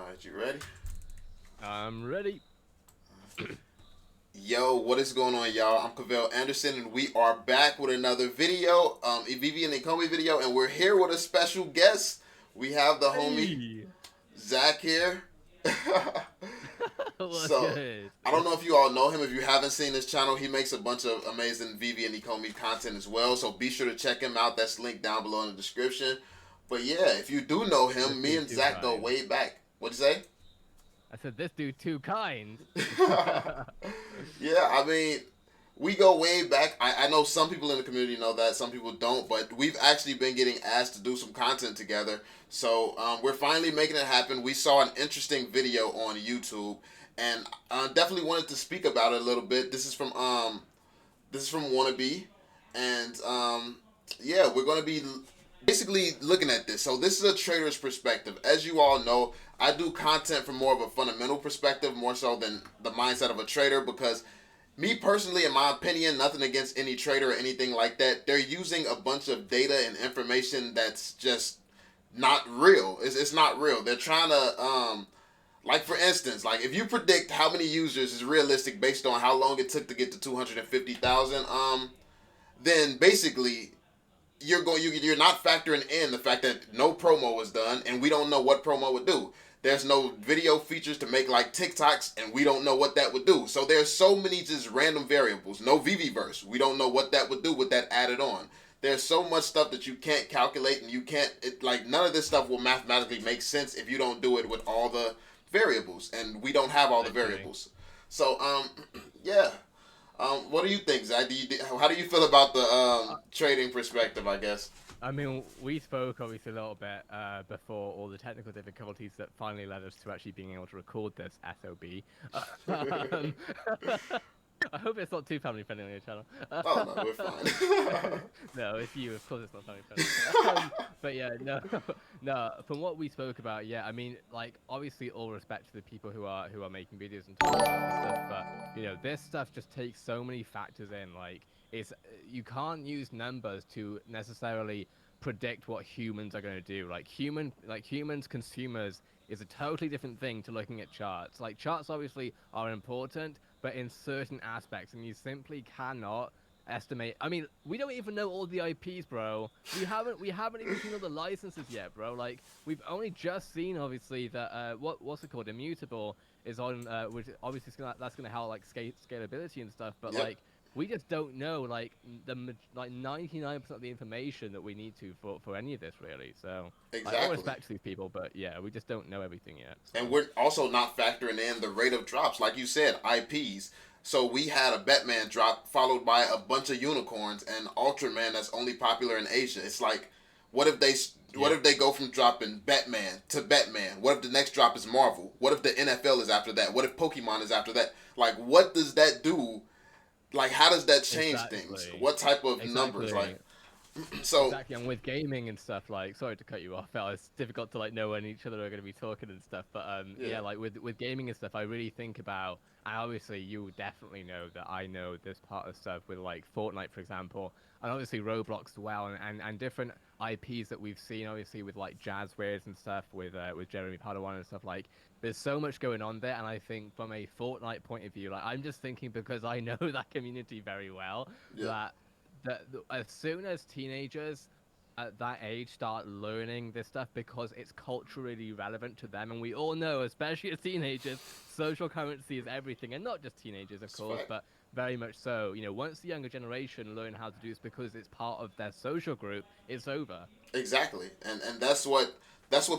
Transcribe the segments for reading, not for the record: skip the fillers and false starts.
Alright, you ready? I'm ready. Yo, what is going on, y'all? I'm Cavell Anderson, and we are back with another video, Veve and Ecomi video, and we're here with a special guest. We have the homie Hey, Zach here. what's So, good? I don't know if you all know him. If you haven't seen his channel, he makes a bunch of amazing Veve and Ecomi content as well. So be sure to check him out. That's linked down below in the description. But yeah, if you do know This him, me dude and too Zach go kind. way back. What'd you say? I said this dude too kind. Yeah, I mean, we go way back. I know some people in the community know that, some people don't, but we've actually been getting asked to do some content together. So we're finally making it happen. We saw an interesting video on YouTube, and I definitely wanted to speak about it a little bit. This is from Wannabe, and yeah, we're going to be basically looking at this. So this is a trader's perspective. As you all know, I do content from more of a fundamental perspective, more so than the mindset of a trader, because me personally, in my opinion, nothing against any trader or anything like that, they're using a bunch of data and information that's just not real. It's not real. They're trying to like, for instance, like, if you predict how many users is realistic based on how long it took to get to 250,000, then basically you're not factoring in the fact that no promo was done, and we don't know what promo would do. There's no video features to make like TikToks, and we don't know what that would do. So there's so many just random variables. No VVverse. We don't know what that would do with that added on. There's so much stuff that you can't calculate, and you can't, like, none of this stuff will mathematically make sense if you don't do it with all the variables, and we don't have all the Literally. variables. So, yeah. What do you think, Zach? How do you feel about the Uh, trading perspective, I guess? I mean, we spoke obviously a little bit before all the technical difficulties that finally led us to actually being able to record this SOB. Um, I hope it's not too family friendly on your channel. Oh, no, we're fine. No, it's you. Of course, it's not family friendly. But yeah, no, no. From what we spoke about, yeah, I mean, like, obviously, all respect to the people who are making videos and talking about this stuff, but this stuff just takes so many factors in. Like, it's you can't use numbers to necessarily predict what humans are going to do. Humans, consumers is a totally different thing to looking at charts. Like, charts obviously are important, but in certain aspects, and you simply cannot estimate. I mean, we don't even know all the IPs, bro. We haven't even seen all the licenses yet, bro. Like, we've only just seen obviously that what's it called, immutable is on, which obviously that's gonna help like scalability and stuff. But Yep, like, we just don't know like like 99% of the information that we need to for any of this really. So like, all exactly. respect to these people, but yeah, we just don't know everything yet. And So we're also not factoring in the rate of drops, like you said, IPs. So we had a Batman drop followed by a bunch of unicorns and Ultraman that's only popular in Asia. It's like, what if they what yeah. if they go from dropping Batman to Batman? What if the next drop is Marvel? What if the NFL is after that? What if Pokemon is after that? Like, what does that do? Like, how does that change things? Exactly. What type of numbers? Like, Exactly. so Exactly, and with gaming and stuff, like, sorry to cut you off, it's difficult to like know when each other are going to be talking and stuff. But yeah, yeah, like with gaming and stuff, I really think about. And obviously, you definitely know that I know this part of stuff with like Fortnite, for example, and obviously Roblox as well, and different IPs that we've seen, obviously with like Jazzwares and stuff, with Jeremy Padawan and stuff. Like, there's so much going on there, and I think from a Fortnite point of view, like, I'm just thinking because I know that community very well yeah, that as soon as teenagers at that age start learning this stuff because it's culturally relevant to them, and we all know, especially as teenagers, social currency is everything, and not just teenagers, of it's a course, fact. but very much so. Once the younger generation learn how to do this because it's part of their social group, it's over. Exactly, and that's what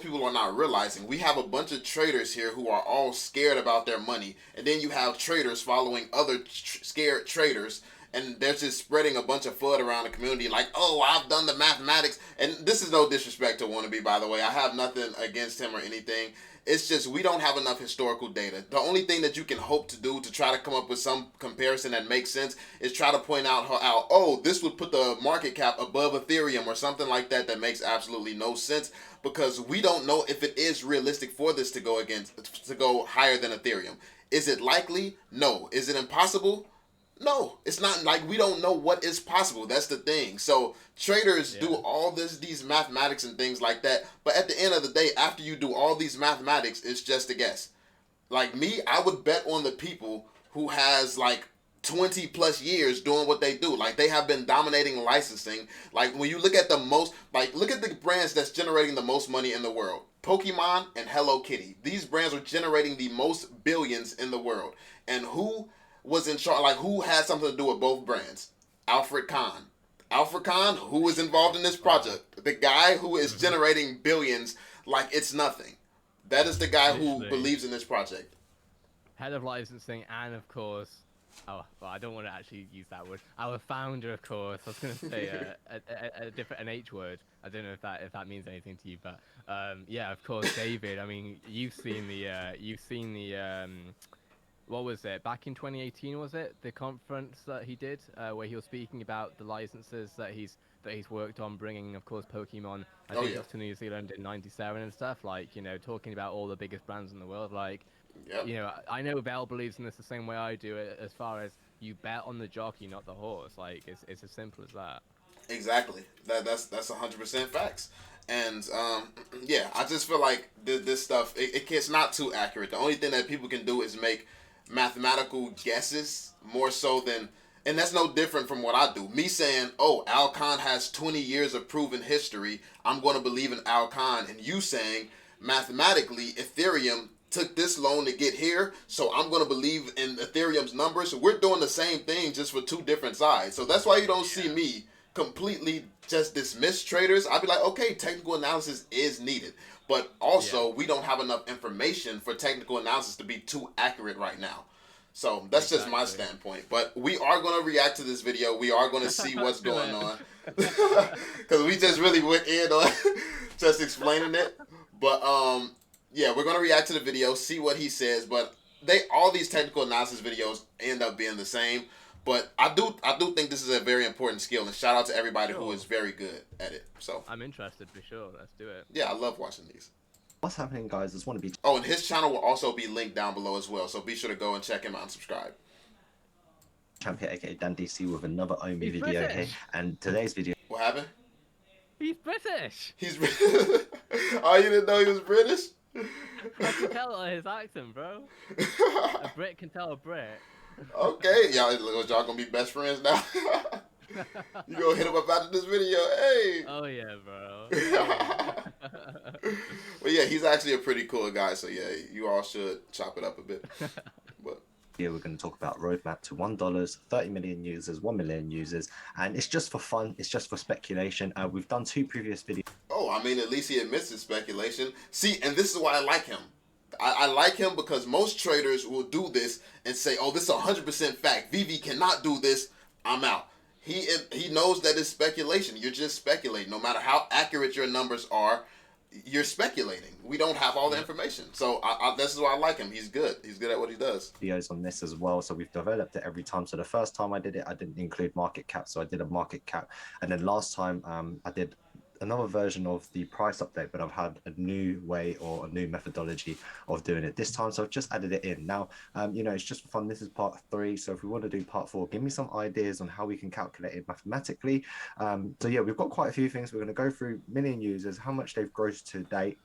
people are not realizing. We have a bunch of traders here who are all scared about their money, and then you have traders following other scared traders, and they're just spreading a bunch of FUD around the community. Like, oh, I've done the mathematics, and this is no disrespect to Wannabe, by the way. I have nothing against him or anything. It's just we don't have enough historical data. The only thing that you can hope to do to try to come up with some comparison that makes sense is try to point out how, oh, this would put the market cap above Ethereum or something like that makes absolutely no sense, because we don't know if it is realistic for this to go higher than Ethereum. Is it likely? No. Is it impossible? No, it's not. Like, we don't know what is possible. That's the thing. So traders do all these mathematics and things like that. But at the end of the day, after you do all these mathematics, it's just a guess. Like me, I would bet on the people who has like 20 plus years doing what they do. Like, they have been dominating licensing. Like, when you look at look at the brands that's generating the most money in the world. Pokemon and Hello Kitty. These brands are generating the most billions in the world. And who was in charge? Like, who had something to do with both brands? Alfred Kahn. Alfred Kahn, who was involved in this project. The guy who is generating billions like it's nothing. That is the guy who believes in this project. Head of licensing, and of course, oh, well, I don't want to actually use that word. Our founder, of course. I was going to say a different H word. I don't know if that means anything to you, but yeah, of course, David. I mean, you've seen the what was it, back in 2018? Was it the conference that he did where he was speaking about the licenses that he's worked on bringing, of course, Pokemon. I think it was to New Zealand in '97 and stuff. Like, you know, talking about all the biggest brands in the world. Like, you know, I know Val believes in this the same way I do. As far as you bet on the jockey, not the horse. Like, it's as simple as that. Exactly. That's 100% facts. And yeah, I just feel like this stuff it's not too accurate. The only thing that people can do is make mathematical guesses more so than, and that's no different from what I do. Me saying, oh, Al Khan has 20 years of proven history, I'm going to believe in Al Khan. And you saying, mathematically, Ethereum took this loan to get here, so I'm going to believe in Ethereum's numbers. So we're doing the same thing, just for two different sides. So that's why you don't see me completely just dismiss traders. I'd be like, okay, technical analysis is needed. But also, we don't have enough information for technical analysis to be too accurate right now. So that's just my standpoint. But we are going to react to this video. We are going to see what's going on. Because we just really went in on just explaining it. But yeah, we're going to react to the video, see what he says. But all these technical analysis videos end up being the same. But I do think this is a very important skill, and shout out to everybody who is very good at it. So I'm interested for sure. Let's do it. Yeah, I love watching these. What's happening, guys? I just want to be... Oh, and his channel will also be linked down below as well, so be sure to go and check him out and subscribe. Champion, aka Dan DC, with another Omi video here, and today's video... What happened? He's British! He's Oh, you didn't know he was British? I can tell by his accent, bro. A Brit can tell a Brit. Okay, y'all gonna be best friends now? You gonna hit him up after this video? Hey! Oh yeah, bro. Well, yeah, he's actually a pretty cool guy, so yeah, you all should chop it up a bit. But here we're going to talk about roadmap to $1, 30 million users, 1 million users, and it's just for fun, it's just for speculation. We've done 2 previous videos. Oh, I mean, at least he admits his speculation. See, and this is why I like him. I like him because most traders will do this and say, oh, this is 100% fact. Veve cannot do this. I'm out. He knows that it's speculation. You're just speculating. No matter how accurate your numbers are, you're speculating. We don't have all the information. So this is why I like him. He's good. He's good at what he does. Videos on this as well. So we've developed it every time. So the first time I did it, I didn't include market cap. So I did a market cap. And then last time I did another version of the price update, but I've had a new way or a new methodology of doing it this time. So I've just added it in. Now, you know, it's just for fun. This is part 3. So if we want to do part 4, give me some ideas on how we can calculate it mathematically. So yeah, we've got quite a few things. We're going to go through million users, how much they've grossed to date,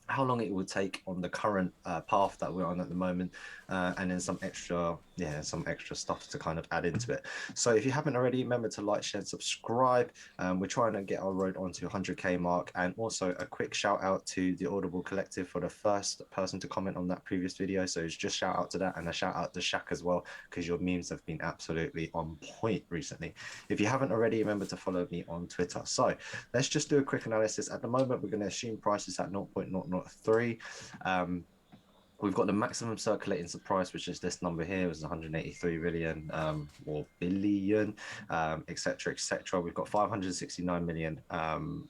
how long it would take on the current path that we're on at the moment, and then some extra stuff to kind of add into it. So if you haven't already, remember to like, share, and subscribe. We're trying to get our road onto 100k mark, and also a quick shout out to the Audible Collective for the first person to comment on that previous video. So it's just shout out to that, and a shout out to Shaq as well, because your memes have been absolutely on point recently. If you haven't already, remember to follow me on Twitter. So let's just do a quick analysis. At the moment, we're going to assume prices at 0.003. We've got the maximum circulating price, which is this number here, was 183 billion or billion, etc., etc. We've got 569 million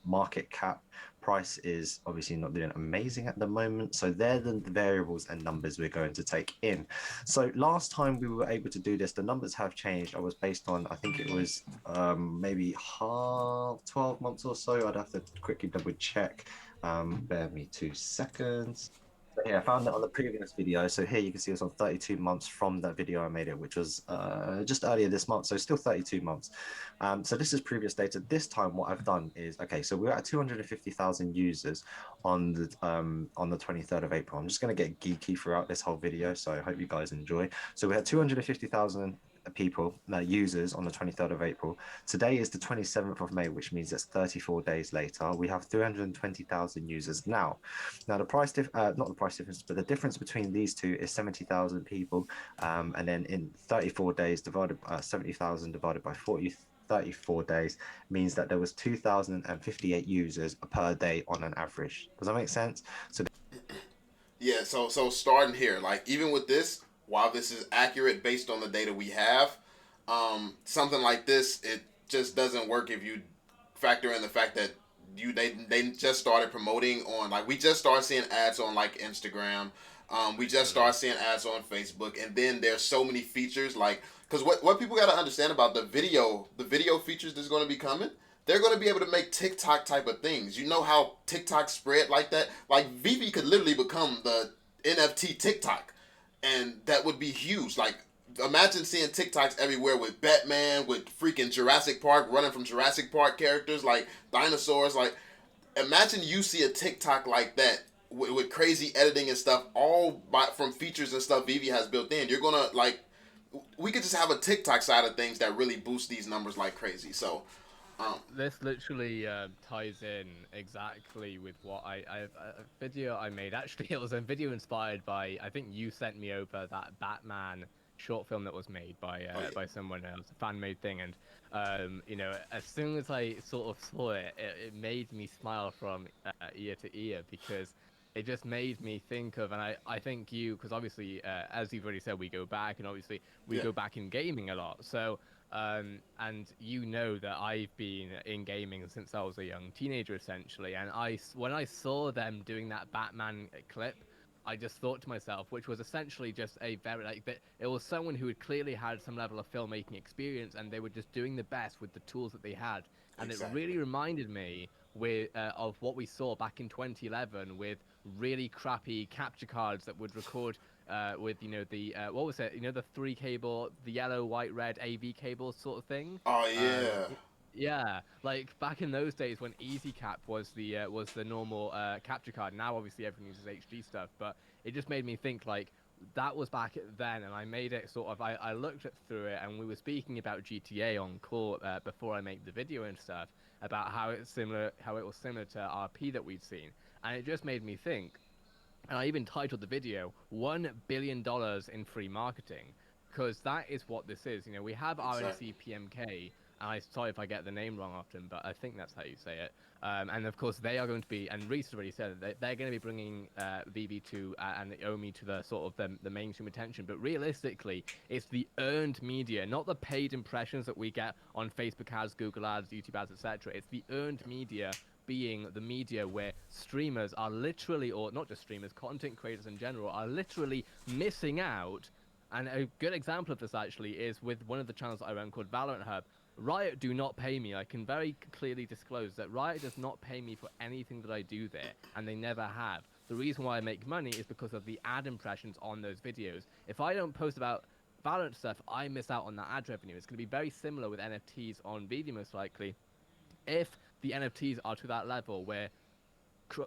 market cap. Price is obviously not doing amazing at the moment, so they're the variables and numbers we're going to take in. So last time we were able to do this, the numbers have changed. I was based on, I think it was maybe 12 months or so. I'd have to quickly double check. Bear me 2 seconds. Yeah, I found it on the previous video. So here you can see it's on 32 months from that video I made it, which was just earlier this month. So still 32 months. So this is previous data. This time what I've done is, okay, so we're at 250,000 users on the 23rd of April. I'm just going to get geeky throughout this whole video. So I hope you guys enjoy. So we had 250,000 people, users on the 23rd of April. Today is the 27th of May, which means it's 34 days later. We have 320,000 users now. Now, not the price difference, but the difference between these two is 70,000 people. And then in 34 days, 70,000 divided by 34 days means that there was 2,058 users per day on an average. Does that make sense? So Yeah, so starting here, like even with this, while this is accurate based on the data we have, something like this, it just doesn't work if you factor in the fact that they just started promoting on, like, we just started seeing ads on like Instagram, we just started seeing ads on Facebook, and then there's so many features, like, because what people got to understand about the video features that's going to be coming, they're going to be able to make TikTok type of things. You know how TikTok spread like that? Like, Veve could literally become the NFT TikTok, and that would be huge. Like, imagine seeing TikToks everywhere with Batman, with freaking Jurassic Park, running from Jurassic Park characters, like dinosaurs. Like, imagine you see a TikTok like that with crazy editing and stuff, all from features and stuff Veve has built in. You're going to, like, we could just have a TikTok side of things that really boost these numbers like crazy. So, this literally ties in exactly with what a video I made. Actually, it was a video inspired by, I think you sent me over that Batman short film that was made by someone else, a fan made thing, and you know, as soon as I sort of saw it, it made me smile from ear to ear, because it just made me think of, and I think you, because obviously, as you've already said, we go back, and obviously we yeah. go back in gaming a lot, so and you know that I've been in gaming since I was a young teenager, essentially. And when I saw them doing that Batman clip, I just thought to myself, which was essentially just a very, like, it was someone who had clearly had some level of filmmaking experience, and they were just doing the best with the tools that they had. And it Exactly. really reminded me of what we saw back in 2011 with really crappy capture cards that would record with, you know, the what was it? You know, the three cable, the yellow, white, red AV cable sort of thing. Oh yeah. Yeah, like back in those days when EasyCap was the normal capture card. Now obviously everyone uses HD stuff, but it just made me think, like, that was back then, and I made it sort of. I looked through it, and we were speaking about GTA on call before I made the video and stuff about how it was similar to RP that we'd seen, and it just made me think, and I even titled the video $1 billion in free marketing, because that is what this is. You know, we have Exactly. RNC PMK, and I sorry if I get the name wrong often, but I think that's how you say it. And of course, they are going to be, and Reese already said that they're going to be bringing VB2 and Omi to the sort of the mainstream attention. But realistically, it's the earned media, not the paid impressions that we get on Facebook ads, Google ads, YouTube ads, etc. It's the earned media, being the media where streamers are literally, or not just streamers, content creators in general, are literally missing out. And a good example of this actually is with one of the channels that I run called Valorant Hub. Riot do not pay me. I can very clearly disclose that Riot does not pay me for anything that I do there, and they never have. The reason why I make money is because of the ad impressions on those videos. If I don't post about Valorant stuff, I miss out on that ad revenue. It's going to be very similar with NFTs on Veve, most likely. If the NFTs are to that level where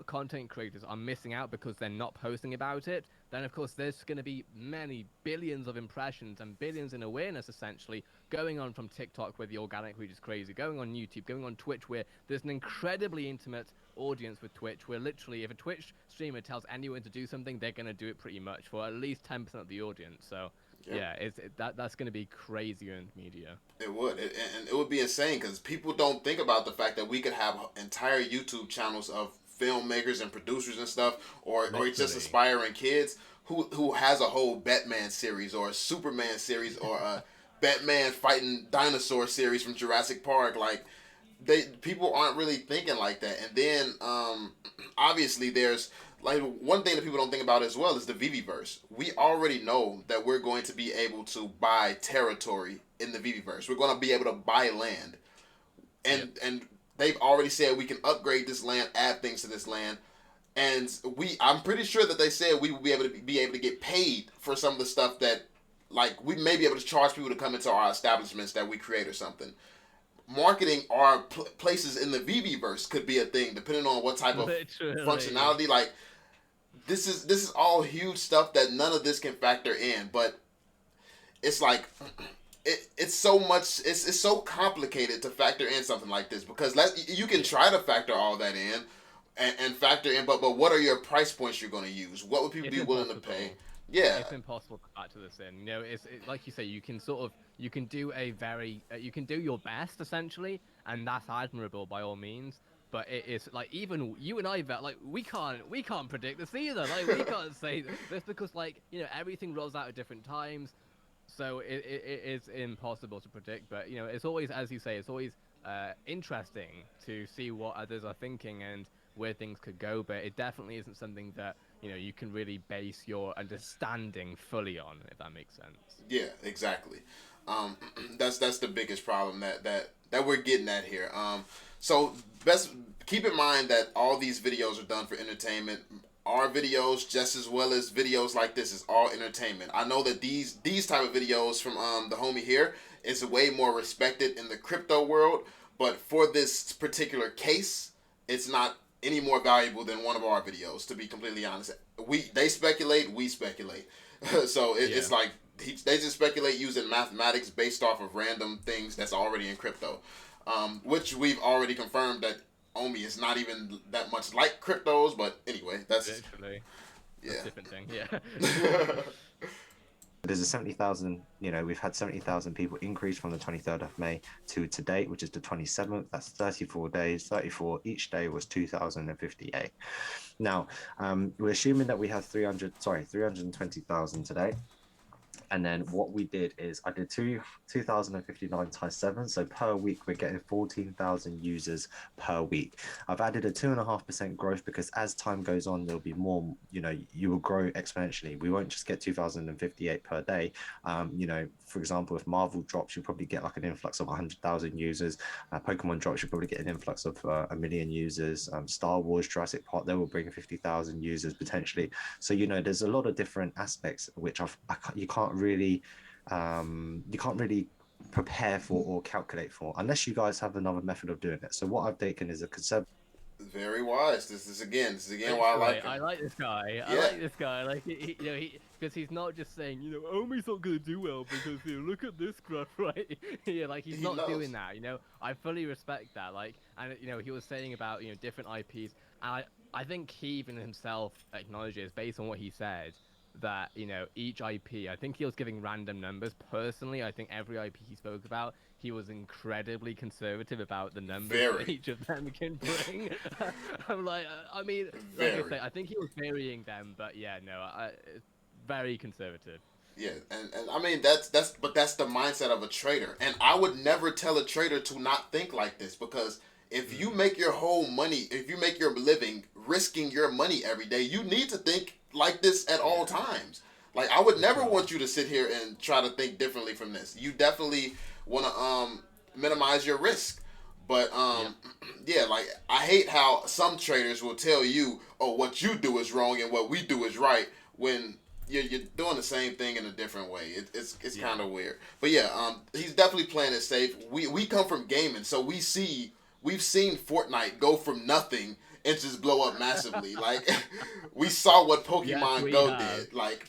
content creators are missing out because they're not posting about it, then of course there's going to be many billions of impressions and billions in awareness essentially going on from TikTok, where the organic reach is crazy, going on YouTube, going on Twitch, where there's an incredibly intimate audience with Twitch, where literally if a Twitch streamer tells anyone to do something, they're going to do it pretty much for at least 10% of the audience. So yeah, that's going to be crazy earned media. It would, and it would be insane because people don't think about the fact that we could have entire YouTube channels of filmmakers and producers and stuff, or just Literally. aspiring kids who has a whole Batman series or a Superman series or a Batman fighting dinosaur series from Jurassic Park. Like, people aren't really thinking like that. And then obviously there's, like, one thing that people don't think about as well is the Viviverse. We already know that we're going to be able to buy territory in the Viviverse. We're going to be able to buy land, Yep. and they've already said we can upgrade this land, add things to this land, And I'm pretty sure that they said we would be able to get paid for some of the stuff that, like, we may be able to charge people to come into our establishments that we create or something. Marketing our places in the Veveverse could be a thing, depending on what type of functionality. Like, this is all huge stuff that none of this can factor in, but it's like it's so much. It's so complicated to factor in something like this, because you can try to factor all that in and factor in, but what are your price points you're going to use? What would people be willing to pay? Yeah, it's impossible to factor this in. You know, it's like you say, you can do a very you can do your best essentially, and that's admirable by all means. But it is like, even you and I, like, we can't predict this either. Like, we can't say this because, like, you know, everything rolls out at different times, so it is impossible to predict. But, you know, it's always, as you say, it's always interesting to see what others are thinking and where things could go. But it definitely isn't something that, you know, you can really base your understanding fully on, if that makes sense. Yeah, exactly. That's the biggest problem that we're getting at here. So best keep in mind that all these videos are done for entertainment. Our videos, just as well as videos like this, is all entertainment. I know that these type of videos from the homie here is way more respected in the crypto world, but for this particular case, it's not any more valuable than one of our videos, to be completely honest. They speculate, we speculate. So it's like they just speculate using mathematics based off of random things that's already in crypto, which we've already confirmed that Omi is not even that much like cryptos. But anyway, that's literally a different thing. Yeah. There's a 70,000, you know, we've had 70,000 people increase from the 23rd of May to today, which is the 27th. That's 34 days. 34 each day was 2,058. Now, we're assuming that we have 320,000 today. And then what we did is I did 2,059 times 7. So per week, we're getting 14,000 users per week. I've added a 2.5% growth because as time goes on, there'll be more, you know, you will grow exponentially. We won't just get 2,058 per day. You know, for example, if Marvel drops, you'll probably get like an influx of 100,000 users. Pokemon drops, you'll probably get an influx of 1 million users. Star Wars, Jurassic Park, they will bring 50,000 users potentially. So, you know, there's a lot of different aspects which you can't really prepare for or calculate for unless you guys have another method of doing it. So what I've taken is a concept. Very wise. This is again why I like him. I like this guy. Yeah. I like this guy. Like, you know, because he's not just saying, you know, Omi's not gonna do well because, you know, look at this graph, right? Yeah, like he's not doing that. You know, I fully respect that. Like, and you know, he was saying about, you know, different IPs, and I think he even himself acknowledges, based on what he said, that, you know, each IP, I think he was giving random numbers. Personally, I think every IP he spoke about, he was incredibly conservative about the numbers that each of them can bring. I'm like, I mean, like I say, I think he was varying them, but yeah, no, very conservative. Yeah, and I mean that's the mindset of a trader, and I would never tell a trader to not think like this, because if you make your whole money, if you make your living risking your money every day, you need to think like this at all times. Like, I would never want you to sit here and try to think differently from this. You definitely want to minimize your risk. But yeah, like, I hate how some traders will tell you, oh, what you do is wrong and what we do is right, when you're doing the same thing in a different way. It's kind of weird. But yeah, he's definitely playing it safe. We come from gaming, so we've seen Fortnite go from nothing and just blow up massively. Like, we saw what Pokemon Go did. Like,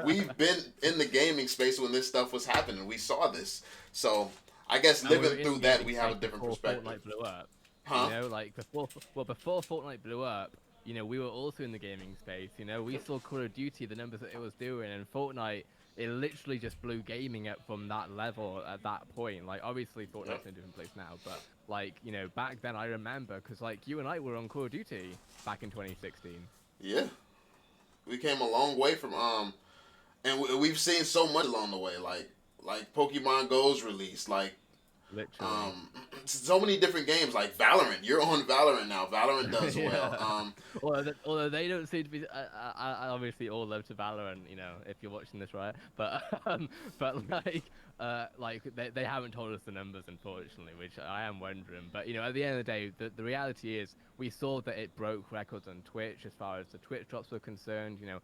we've been in the gaming space when this stuff was happening. We saw this. So I guess living through that, we have a different perspective. Fortnite blew up. Huh? You know, like before Fortnite blew up, you know, we were also in the gaming space. You know, we saw Call of Duty, the numbers that it was doing, and Fortnite, it literally just blew gaming up from that level at that point. Like, obviously Fortnite's in a different place now, but like, you know, back then I remember, because like you and I were on Call of Duty back in 2016. Yeah, we came a long way from and we've seen so much along the way. Like Pokemon Go's released. Like, Literally. So many different games like Valorant. You're on Valorant now. Valorant does Yeah. well. Although they don't seem to be, I obviously all love to Valorant, you know, if you're watching this, right? But like they haven't told us the numbers, unfortunately, which I am wondering. But you know, at the end of the day, the reality is we saw that it broke records on Twitch as far as the Twitch drops were concerned. You know,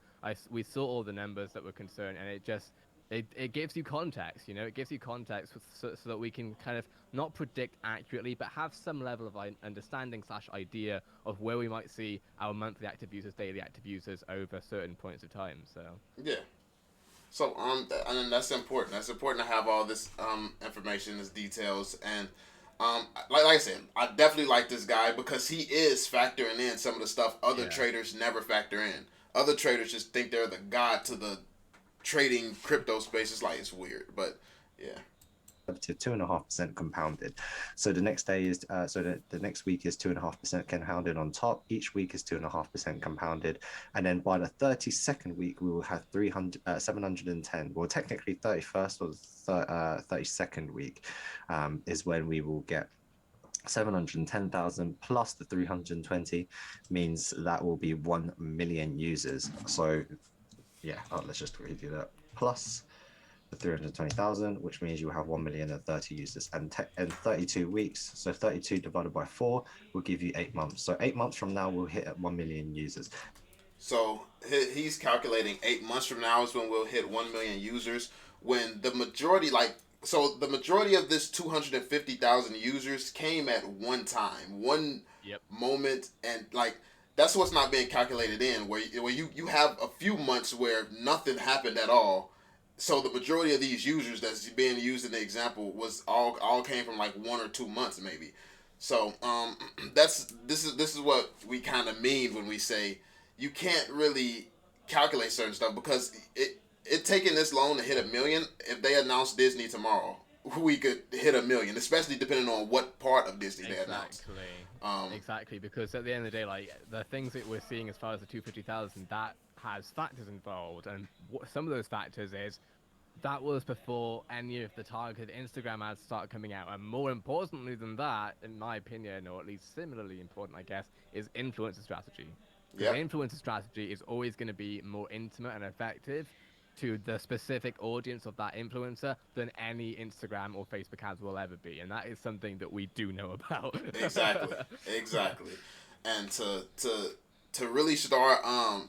we saw all the numbers that were concerned, and it just it gives you context, you know, it gives you context so that we can kind of not predict accurately, but have some level of understanding / idea of where we might see our monthly active users, daily active users over certain points of time. So Yeah. So and that's important. That's important to have all this information, this details, and like I said, I definitely like this guy because he is factoring in some of the stuff other traders never factor in. Other traders just think they're the god to the trading crypto space. It's like it's weird, but yeah. To 2.5% compounded. So the next day is the next week is 2.5% compounded on top. Each week is 2.5% compounded, and then by the 32nd week we will have 710. Well, technically 31st or 32nd week is when we will get 710,000 plus the 320 means that will be 1 million users. So yeah, let's just review that. Plus the 320,000, which means you have 1,030,000 users, and 32 weeks. So 32 divided by 4 will give you 8 months. So 8 months from now, we'll hit at 1 million users. So he's calculating 8 months from now is when we'll hit 1 million users. When the majority, the majority of this 250,000 users came at one time, one moment, and like that's what's not being calculated in. Where you have a few months where nothing happened at all. So the majority of these users that's being used in the example was all came from like 1 or 2 months maybe. So this is what we kind of mean when we say you can't really calculate certain stuff because it taking this long to hit 1 million. If they announce Disney tomorrow, we could hit 1 million, especially depending on what part of Disney they announce. Exactly, because at the end of the day, like the things that we're seeing as far as the 250,000, that has factors involved, and some of those factors is that was before any of the targeted Instagram ads start coming out. And more importantly than that, in my opinion, or at least similarly important, I guess, is influencer strategy. Because influencer strategy is always going to be more intimate and effective to the specific audience of that influencer than any Instagram or Facebook ads will ever be. And that is something that we do know about. Exactly. And to really start,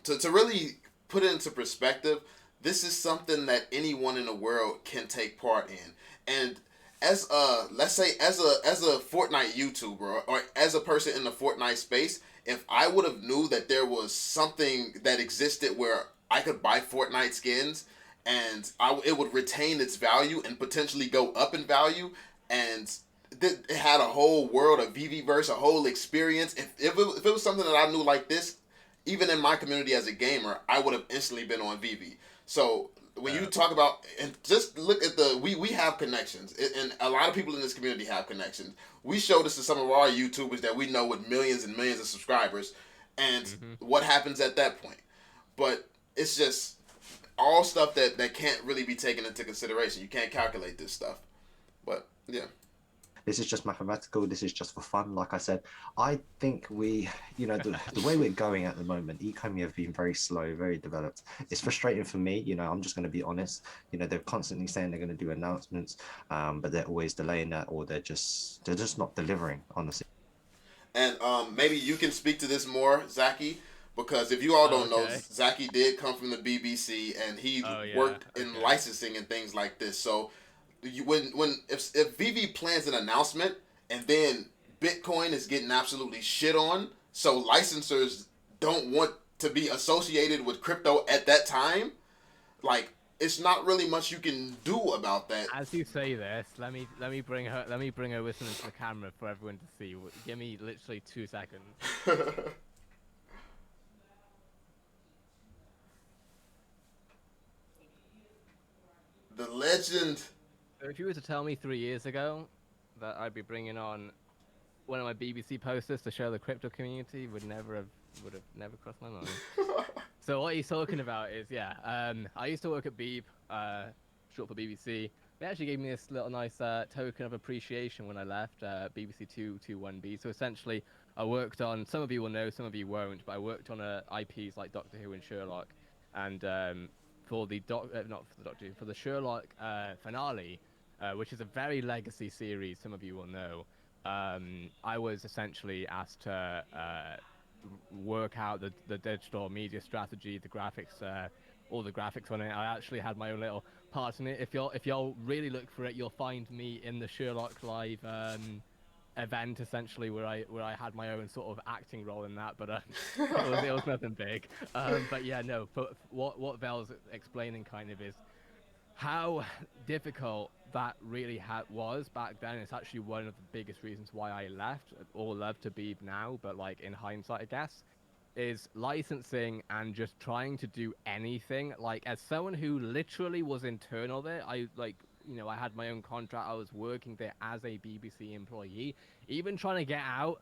to really put it into perspective, this is something that anyone in the world can take part in. And as let's say as a Fortnite YouTuber or as a person in the Fortnite space, if I would have knew that there was something that existed where I could buy Fortnite skins and it would retain its value and potentially go up in value, and it had a whole world of VVverse, a whole experience. If it was something that I knew like this, even in my community as a gamer, I would have instantly been on Veve. So when you talk about, and just look at we have connections, and a lot of people in this community have connections. We show this to some of our YouTubers that we know with millions and millions of subscribers, and what happens at that point. But it's just all stuff that can't really be taken into consideration. You can't calculate this stuff. But yeah. This is just mathematical. This is just for fun. Like I said, I think the way we're going at the moment, Ecomi have been very slow, very developed. It's frustrating for me. I'm just going to be honest. They're constantly saying they're going to do announcements, but they're always delaying that, or they're just not delivering, honestly. And maybe you can speak to this more, Zaki, because if you all don't know, Zaki did come from the BBC and he worked in licensing and things like this. So if Veve plans an announcement and then Bitcoin is getting absolutely shit on, so licensors don't want to be associated with crypto at that time, like it's not really much you can do about that. As you say this, let me bring her with me into the camera for everyone to see. Give me literally 2 seconds. The legend. So if you were to tell me 3 years ago that I'd be bringing on one of my BBC posters to show the crypto community, would have never crossed my mind. So what he's talking about is, I used to work at Beeb, short for BBC. they actually gave me this little nice token of appreciation when I left BBC 221B. So essentially, I worked on, some of you will know, some of you won't, but I worked on IPs like Doctor Who and Sherlock, and for the not for the Doctor Who, for the Sherlock finale, which is a very legacy series, some of you will know. I was essentially asked to work out the digital media strategy, the graphics, all the graphics on it. I actually had my own little part in it. If y'all really look for it, you'll find me in the Sherlock Live event, essentially, where I had my own sort of acting role in that, but it was nothing big. But yeah, no. But what Vel's explaining kind of is how difficult that really was back then. It's actually one of the biggest reasons why I left, or love to be now, but like in hindsight, I guess, is licensing and just trying to do anything. Like, as someone who literally was internal there, I like, I had my own contract. I was working there as a BBC employee. Even trying to get out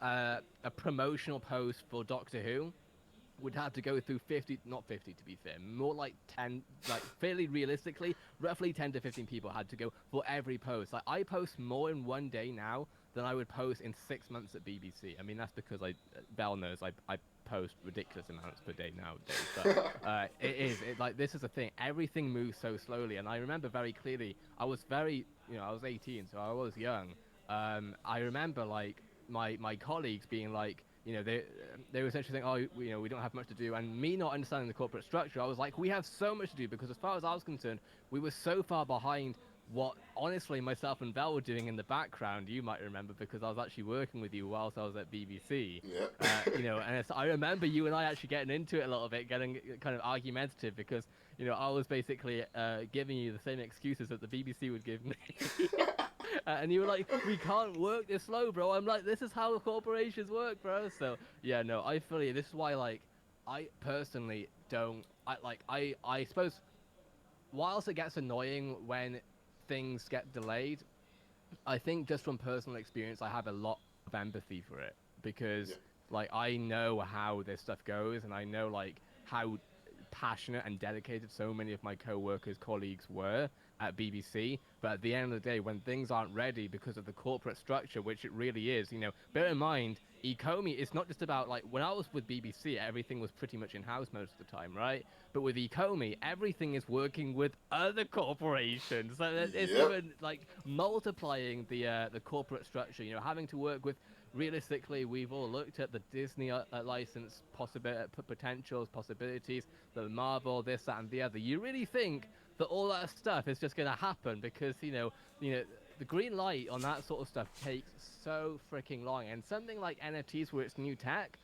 a promotional post for Doctor Who would have to go through 50, not 50 to be fair, more like 10, like fairly realistically, roughly 10 to 15 people had to go for every post. Like, I post more in one day now than I would post in 6 months at BBC. I mean, that's because Bell knows I post ridiculous amounts per day nowadays. But like, this is the thing. Everything moves so slowly. And I remember very clearly, I was 18, so I was young. I remember like my colleagues being like, they were essentially saying, oh, we don't have much to do, and me not understanding the corporate structure, I was like, we have so much to do, because as far as I was concerned, we were so far behind what honestly myself and Val were doing in the background. You might remember, because I was actually working with you whilst I was at BBC. Yeah. And I remember you and I actually getting into it a little bit, getting kind of argumentative, because I was basically giving you the same excuses that the BBC would give me. And you were like, we can't work this slow, bro. I'm like, this is how corporations work, bro. So yeah, no, I fully, this is why, like, I personally don't, I suppose, whilst it gets annoying when things get delayed, I think just from personal experience, I have a lot of empathy for it, because like, I know how this stuff goes, and I know like how passionate and dedicated so many of my co-workers, colleagues were at BBC. But at the end of the day, when things aren't ready because of the corporate structure, which it really is, bear in mind, Ecomi is not just about, like, when I was with BBC, everything was pretty much in-house most of the time, right? But with Ecomi, everything is working with other corporations. So it's even like multiplying the corporate structure, having to work with, realistically, we've all looked at the Disney license potentials, possibilities, the Marvel, this, that, and the other. You really think that all that stuff is just going to happen, because the green light on that sort of stuff takes so freaking long, and something like NFTs, where it's new tech,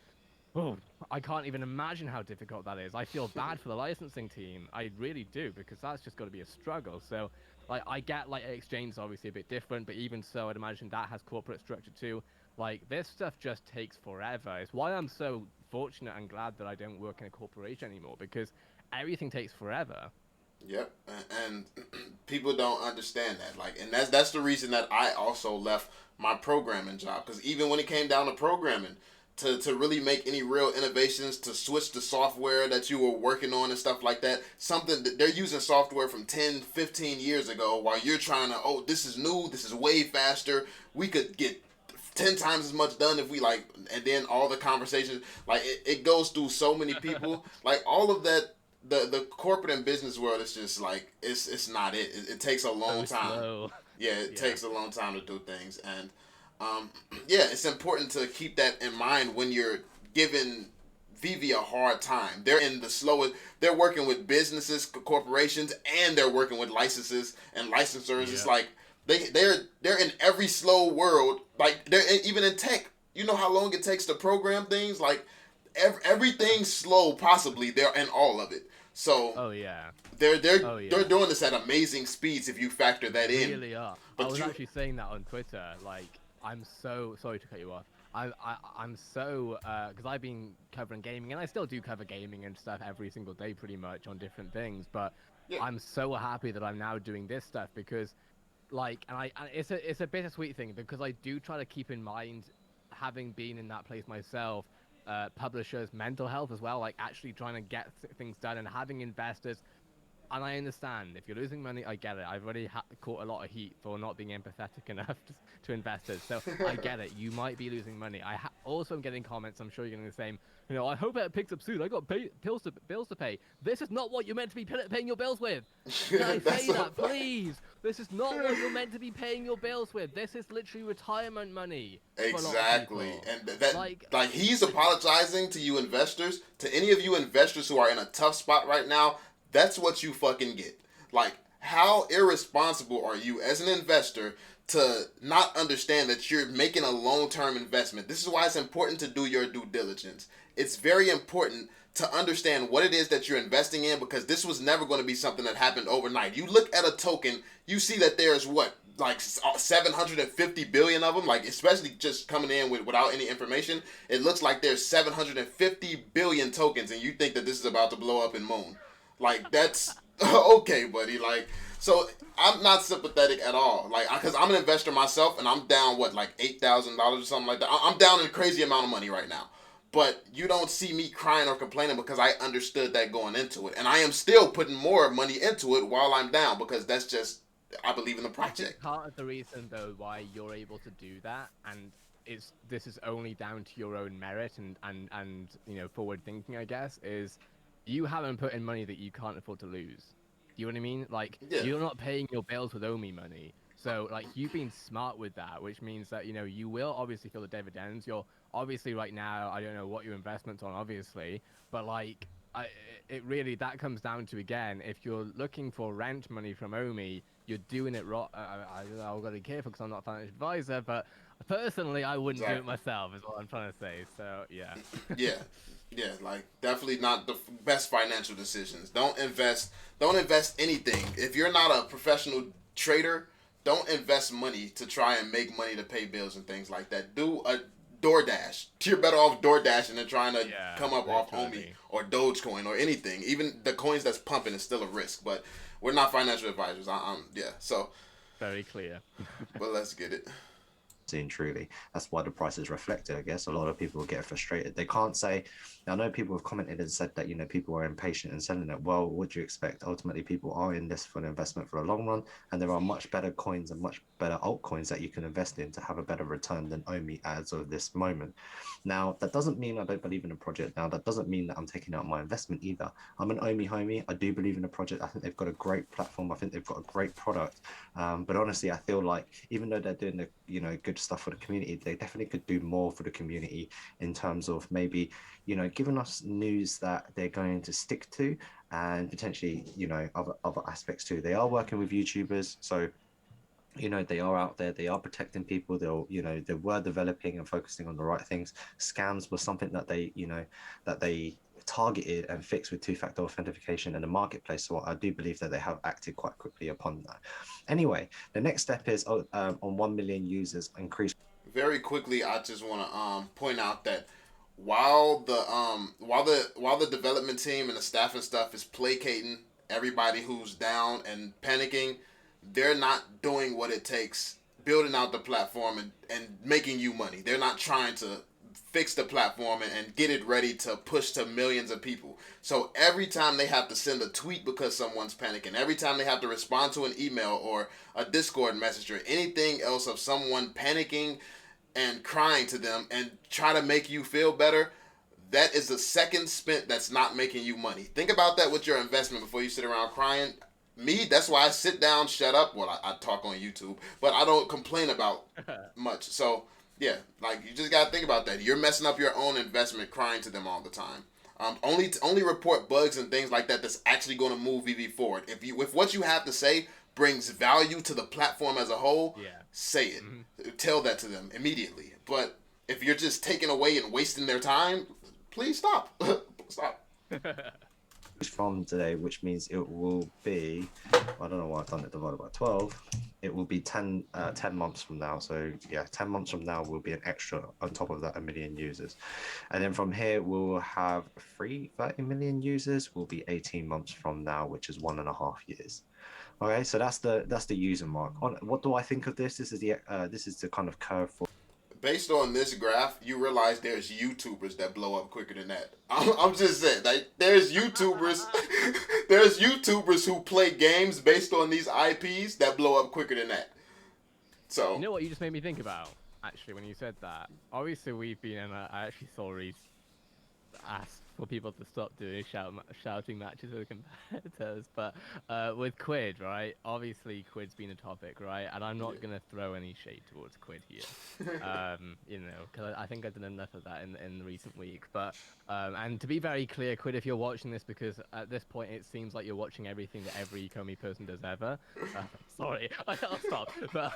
I can't even imagine how difficult that is. I feel bad for the licensing team. I really do, because that's just got to be a struggle. So, like, I get, like, exchange is obviously a bit different, but even so, I'd imagine that has corporate structure too. Like, this stuff just takes forever. It's why I'm so fortunate and glad that I don't work in a corporation anymore, because everything takes forever. Yep, and people don't understand that. Like, and that's the reason that I also left my programming job, because even when it came down to programming, to really make any real innovations, to switch the software that you were working on and stuff like that, something that they're using software from 10, 15 years ago, while you're trying to, oh, this is new, this is way faster, we could get 10 times as much done if we, like, and then all the conversations, like, it goes through so many people, like, all of that. The corporate and business world is just like, it's not it. It takes a long time. Slow. Yeah, it takes a long time to do things, and yeah, it's important to keep that in mind when you're giving Veve a hard time. They're in the slowest. They're working with businesses, corporations, and they're working with licenses and licensors. It's like they're in every slow world. Like, they're even in tech. You know how long it takes to program things. Like, everything's slow. Possibly they're in all of it. So they're doing this at amazing speeds if you factor that in. Really are. But I was actually saying that on Twitter. Like, I'm so sorry to cut you off. I'm so because I've been covering gaming, and I still do cover gaming and stuff every single day, pretty much, on different things. But I'm so happy that I'm now doing this stuff, because, like, and it's a bittersweet thing, because I do try to keep in mind, having been in that place myself, publishers' mental health as well, like actually trying to get things done, and having investors and I understand if you're losing money, I get it. I've already caught a lot of heat for not being empathetic enough to investors, so I get it. You might be losing money. I also am getting comments. I'm sure you're getting the same. You know, I hope it picks up soon. I got bills to pay. This is not what you're meant to be paying your bills with. Can I say that, please? This is not what you're meant to be paying your bills with. This is literally retirement money. Exactly, and that like he's apologizing to you investors, to any of you investors who are in a tough spot right now. That's what you fucking get. Like, how irresponsible are you as an investor to not understand that you're making a long-term investment? This is why it's important to do your due diligence. It's very important to understand what it is that you're investing in, because this was never going to be something that happened overnight. You look at a token, you see that there's what, like 750 billion of them, like, especially just coming in without any information, it looks like there's 750 billion tokens, and you think that this is about to blow up in Moon. Like, that's okay, buddy. Like, so I'm not sympathetic at all. Like, because I'm an investor myself, and I'm down what, like $8,000 or something like that. I'm down in a crazy amount of money right now. But you don't see me crying or complaining, because I understood that going into it, and I am still putting more money into it while I'm down, because that's just, I believe in the project. Part of the reason, though, why you're able to do that, and this is only down to your own merit and you know, forward thinking, I guess, is you haven't put in money that you can't afford to lose. Do you know what I mean? Like, Yeah. you're not paying your bills with Omi money. So, like, you've been smart with that, which means that, you know, you will obviously feel the dividends. You're obviously right now, I don't know what your investment's on, obviously, but like, it really, that comes down to, again, if you're looking for rent money from Omi, you're doing it wrong. I've got to be careful because I'm not a financial advisor, but personally, I wouldn't do it myself, is what I'm trying to say. So, yeah. Yeah, like, definitely not the best financial decisions. Don't invest anything. If you're not a professional trader, don't invest money to try and make money to pay bills and things like that. Do a DoorDash. You're better off DoorDashing than trying to come up off Omi or Dogecoin or anything. Even the coins that's pumping is still a risk, but we're not financial advisors. So very clear. But let's get it. Truly, that's why the price is reflected. I guess a lot of people get frustrated. They can't say, I know people have commented and said that, you know, people are impatient and selling it. Well, what do you expect? Ultimately, people are in this for an investment for a long run, and there are much better coins and much better altcoins that you can invest in to have a better return than Omi as of this moment. Now, that doesn't mean I don't believe in a project. Now, that doesn't mean that I'm taking out my investment either. I'm an Omi homie. I do believe in the project. I think they've got a great platform. I think they've got a great product. But honestly, I feel like even though they're doing the, you know, good stuff for the community, they definitely could do more for the community in terms of maybe, you know, giving us news that they're going to stick to, and potentially, you know, other aspects too. They are working with YouTubers, so, you know, they are out there, they are protecting people, they'll, you know, they were developing and focusing on the right things. Scams was something that they, you know, that they targeted and fixed with two-factor authentication in the marketplace. So I do believe that they have acted quite quickly upon that. Anyway, the next step is on 1 million users increase. Very quickly, I just want to point out that while the development team and the staff and stuff is placating everybody who's down and panicking, they're not doing what it takes building out the platform and making you money. They're not trying to fix the platform and get it ready to push to millions of people. So every time they have to send a tweet because someone's panicking, every time they have to respond to an email or a Discord message or anything else of someone panicking and crying to them and try to make you feel better, that is the second spent that's not making you money. Think about that with your investment before you sit around crying. Me, that's why I sit down, shut up. Well, I talk on YouTube, but I don't complain about much. So, yeah, like, you just got to think about that. You're messing up your own investment crying to them all the time. Only report bugs and things like that that's actually going to mif what you have to say brings value to the platform as a whole, say it. Mm-hmm. Tell that to them immediately. But if you're just taking away and wasting their time, please stop. Stop. From today, which means it will be, I don't know why I've done it divided by 12. It will be 10 months from now. So yeah, 10 months from now will be an extra on top of that 1 million users. And then from here, we'll have 30 million users will be 18 months from now, which is 1.5 years. Okay, so that's the user mark. What do I think of this? This is the kind of curve for. based on this graph, you realize there's YouTubers that blow up quicker than that. I'm just saying, like, there's YouTubers, there's YouTubers who play games based on these IPs that blow up quicker than that. So You know what you just made me think about, actually, when you said that? Obviously, we've been in I actually saw Reese ask for people to stop doing shouting matches with competitors, but with Quid, right? Obviously, Quid's been a topic, right? And I'm not gonna throw any shade towards Quid here, you know, because I think I've done enough of that in the recent weeks. But and to be very clear, Quid, if you're watching this, because at this point it seems like you're watching everything that every Ecomi person does ever. Sorry, I'll stop. But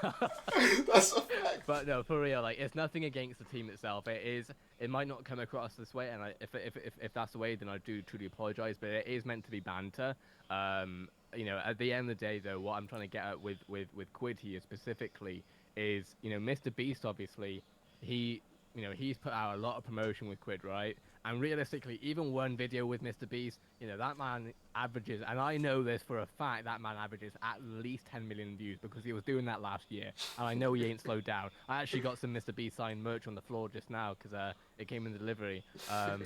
that's a fact. but no, for real, like, it's nothing against the team itself. It might not come across this way, and if that's the way, then I do truly apologize. But it is meant to be banter. You know, at the end of the day, though, what I'm trying to get at with Quid here specifically is, you know, Mr. Beast, obviously, he's put out a lot of promotion with Quid, right? And realistically, even one video with Mr. Beast, you know, that man averages, and I know this for a fact, that man averages at least 10 million views, because he was doing that last year, and I know he ain't slowed down. I actually got some Mr. Beast signed merch on the floor just now, because it came in delivery.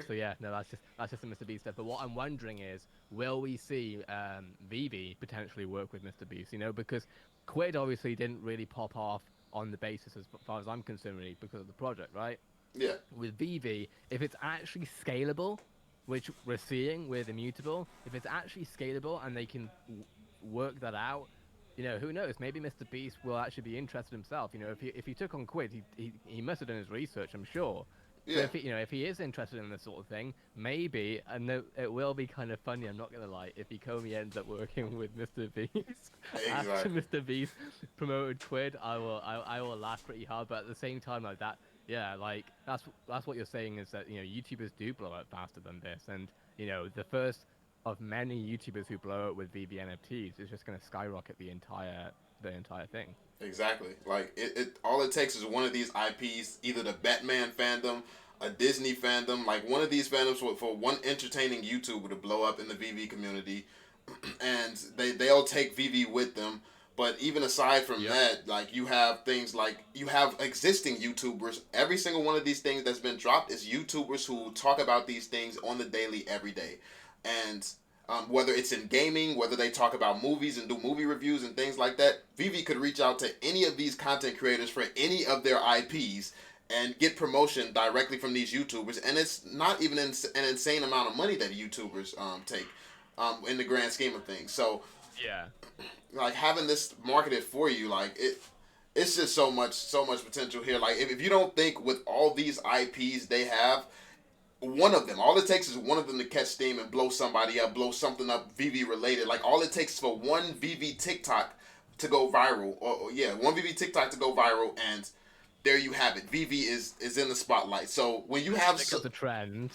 So yeah, no, that's just some Mr. Beast stuff. But what I'm wondering is, will we see Veve potentially work with Mr. Beast? You know, because Quid obviously didn't really pop off on the basis, as far as I'm concerned, really, because of the project, right? Yeah. With Veve, if it's actually scalable, which we're seeing with Immutable, if it's actually scalable and they can work that out, you know, who knows? Maybe Mr. Beast will actually be interested himself. You know, if he took on Quid, he must have done his research, I'm sure. Yeah. So if if he is interested in this sort of thing, maybe, and it will be kind of funny, I'm not gonna lie, if Ecomi ends up working with Mr. Beast after Mr. Beast promoted Quid, I will laugh pretty hard. But at the same time, like that, yeah, like that's what you're saying, is that, you know, YouTubers do blow up faster than this, and, you know, the first of many YouTubers who blow up with Veve NFTs is just gonna skyrocket the entire thing. Exactly. Like, it all it takes is one of these IPs, either the Batman fandom, a Disney fandom, like one of these fandoms for one entertaining YouTuber to blow up in the Veve community, and they'll take Veve with them. But even aside from that, like, you have things like, you have existing YouTubers. Every single one of these things that's been dropped is YouTubers who talk about these things on the daily, every day. And whether it's in gaming, whether they talk about movies and do movie reviews and things like that, Veve could reach out to any of these content creators for any of their IPs and get promotion directly from these YouTubers. And it's not even an insane amount of money that YouTubers take in the grand scheme of things. So yeah, like, having this marketed for you, like, it's just so much potential here. Like, if you don't think with all these IPs they have, one of them, all it takes is one of them to catch steam and blow somebody up, blow something up Veve related. Like, all it takes is for one Veve TikTok to go viral, one Veve TikTok to go viral, and there you have it. Veve is in the spotlight. So when you have the trend,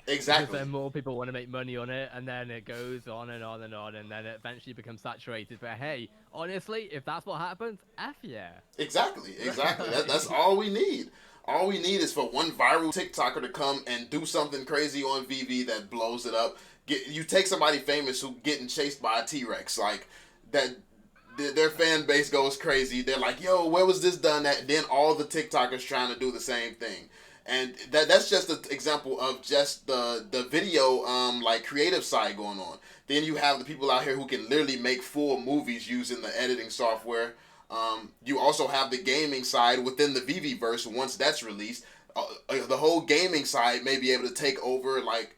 exactly, then more people want to make money on it, and then it goes on and on and on, and then it eventually becomes saturated. But hey, honestly, if that's what happens, F yeah. Exactly. That's all we need. All we need is for one viral TikToker to come and do something crazy on Veve that blows it up. You take somebody famous who getting chased by a T-Rex, like that. Their fan base goes crazy. They're like, yo, where was this done at? Then all the TikTokers trying to do the same thing. And that's just an example of just the video like creative side going on. Then you have the people out here who can literally make full movies using the editing software. You also have the gaming side within the Veveverse. Once that's released, the whole gaming side may be able to take over. Like,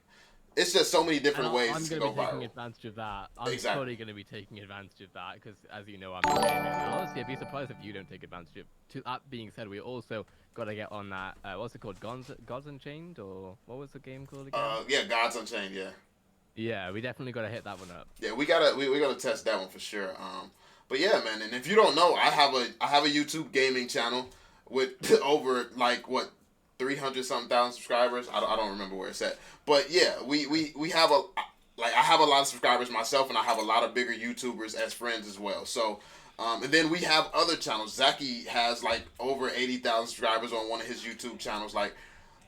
it's just so many different ways to go viral. I'm going to be taking advantage of that. I'm totally going to be taking advantage of that, because, as you know, I'm a gamer. And honestly, I'd be surprised if you don't take advantage of it. To that being said, we also got to get on that, what's it called? Gods Unchained? Or what was the game called again? Yeah, Gods Unchained, yeah. Yeah, we definitely got to hit that one up. Yeah, we gotta test that one for sure. But yeah, man, and if you don't know, I have a YouTube gaming channel with over, like, what, 300 something thousand subscribers. I don't remember where it's at, but yeah, we have I have a lot of subscribers myself, and I have a lot of bigger YouTubers as friends as well. So, and then we have other channels. Zaki has like over 80,000 subscribers on one of his YouTube channels. Like,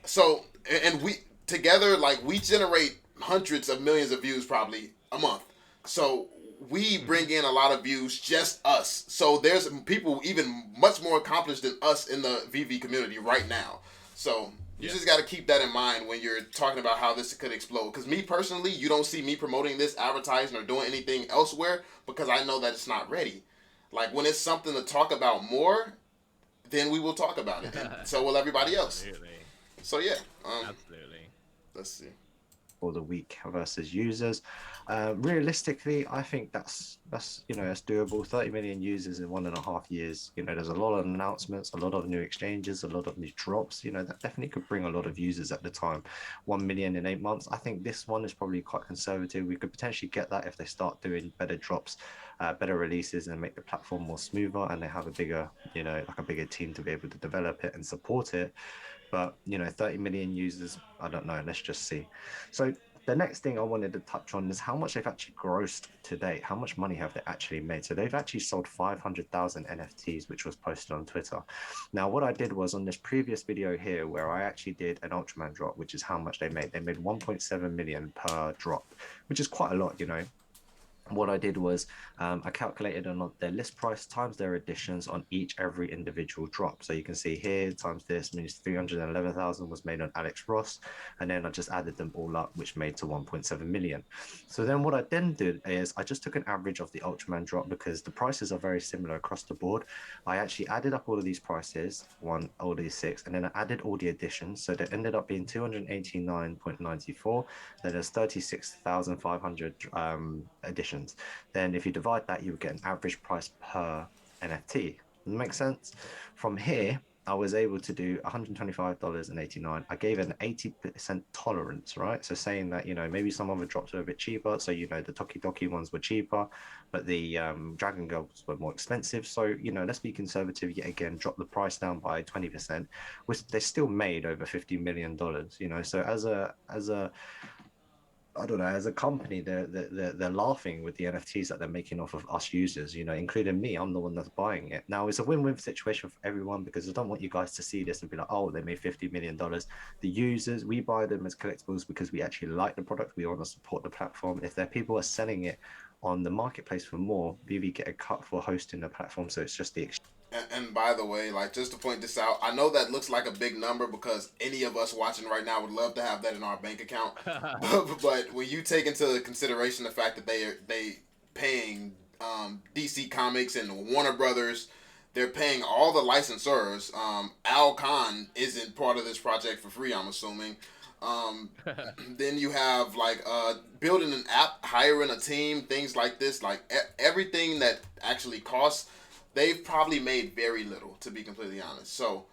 so, and we together, like, we generate hundreds of millions of views probably a month. So we bring in a lot of views, just us. So there's people even much more accomplished than us in the VV community right now. So you just got to keep that in mind when you're talking about how this could explode. Because me personally, you don't see me promoting this, advertising, or doing anything elsewhere because I know that it's not ready. Like when it's something to talk about more, then we will talk about it. And so will everybody else. So yeah. Absolutely. Let's see. For the week versus users. Realistically, I think that's that's doable. 30 million users in 1.5 years. There's a lot of announcements, a lot of new exchanges, a lot of new drops. That definitely could bring a lot of users at the time. 1 million in 8 months. I think this one is probably quite conservative. We could potentially get that if they start doing better drops, better releases, and make the platform more smoother, and they have a bigger, like a bigger team to be able to develop it and support it. But 30 million users, I don't know. Let's just see. So the next thing I wanted to touch on is how much they've actually grossed to date. How much money have they actually made? So they've actually sold 500,000 NFTs, which was posted on Twitter. Now, what I did was on this previous video here, where I actually did an Ultraman drop, which is how much they made. They made 1.7 million per drop, which is quite a lot, What I did was I calculated on their list price times their additions on every individual drop. So you can see here times this means 311,000 was made on Alex Ross, and then I just added them all up, which made to 1.7 million. So then what I then did is I just took an average of the Ultraman drop because the prices are very similar across the board. I actually added up all of these prices, all these 6, and then I added all the additions. So they ended up being 289.94. Then there's 36,500 additions. Then if you divide that, you would get an average price per NFT. Does that make sense? From here, I was able to do $125.89. I gave an 80% tolerance, right? So saying that, maybe some other drops were a bit cheaper. So, the Tokidoki ones were cheaper, but the Dragon Girls were more expensive. So, let's be conservative yet again, drop the price down by 20%, which they still made over $50 million, So as a I don't know, as a company, they're laughing with the NFTs that they're making off of us users, including me. I'm the one that's buying it. Now, it's a win-win situation for everyone because I don't want you guys to see this and be like, oh, they made $50 million. The users, we buy them as collectibles because we actually like the product. We want to support the platform. If there are people who are selling it on the marketplace for more, Veve get a cut for hosting the platform. So it's just the exchange. And by the way, like just to point this out, I know that looks like a big number because any of us watching right now would love to have that in our bank account. But when you take into consideration the fact that they paying DC Comics and Warner Brothers, they're paying all the licensors. Al Khan isn't part of this project for free, I'm assuming. Then you have like building an app, hiring a team, things like this, like everything that actually costs. They've probably made very little, to be completely honest. So,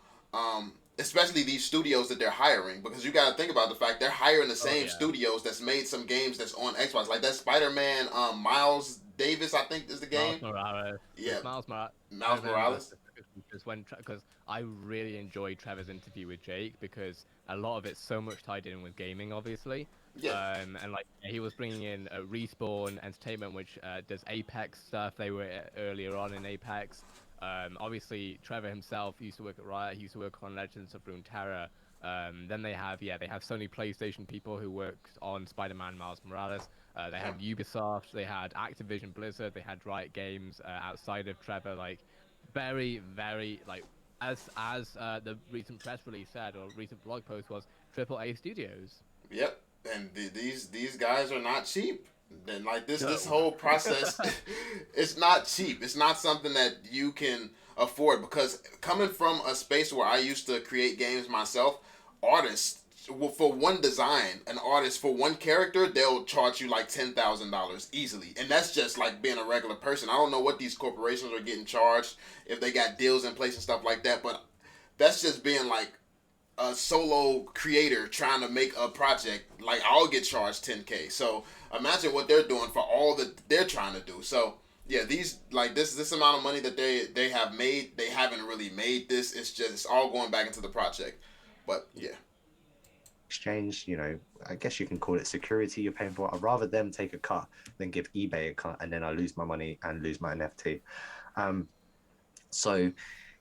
especially these studios that they're hiring, because you got to think about the fact they're hiring the same studios that's made some games that's on Xbox, like that Spider-Man, Miles Davis, I think is the game. Miles Morales. Yeah, Miles Morales. Because I really enjoyed Trevor's interview with Jake because a lot of it's so much tied in with gaming, obviously. Yeah. And like he was bringing in a Respawn Entertainment, which does Apex stuff. They were earlier on in Apex. Obviously, Trevor himself used to work at Riot. He used to work on Legends of Runeterra. Then they have Sony PlayStation people who worked on Spider-Man Miles Morales. They had Ubisoft. They had Activision Blizzard. They had Riot Games outside of Trevor. Like very, very like as the recent press release said or recent blog post was AAA studios. Yep. And these guys are not cheap. And like this whole process, it's not cheap. It's not something that you can afford because coming from a space where I used to create games myself, artists for one design, an artist for one character, they'll charge you like $10,000 easily, and that's just like being a regular person. I don't know what these corporations are getting charged if they got deals in place and stuff like that, but that's just being like a solo creator trying to make a project. Like I'll get charged $10K. So imagine what they're doing for all that they're trying to do. So yeah, these like this amount of money that they have made, they haven't really made this. It's all going back into the project. But yeah. Exchange, I guess you can call it security you're paying for. I'd rather them take a cut than give eBay a cut and then I lose my money and lose my NFT. So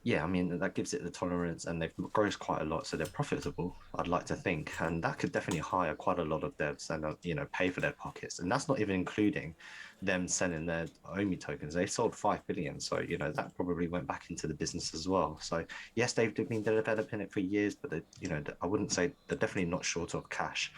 Yeah, I mean that gives it the tolerance, and they've grossed quite a lot, so they're profitable. I'd like to think, and that could definitely hire quite a lot of devs and pay for their pockets, and that's not even including them selling their Omi tokens. They sold 5 billion, so that probably went back into the business as well. So yes, they've been developing it for years, but I wouldn't say they're definitely not short of cash.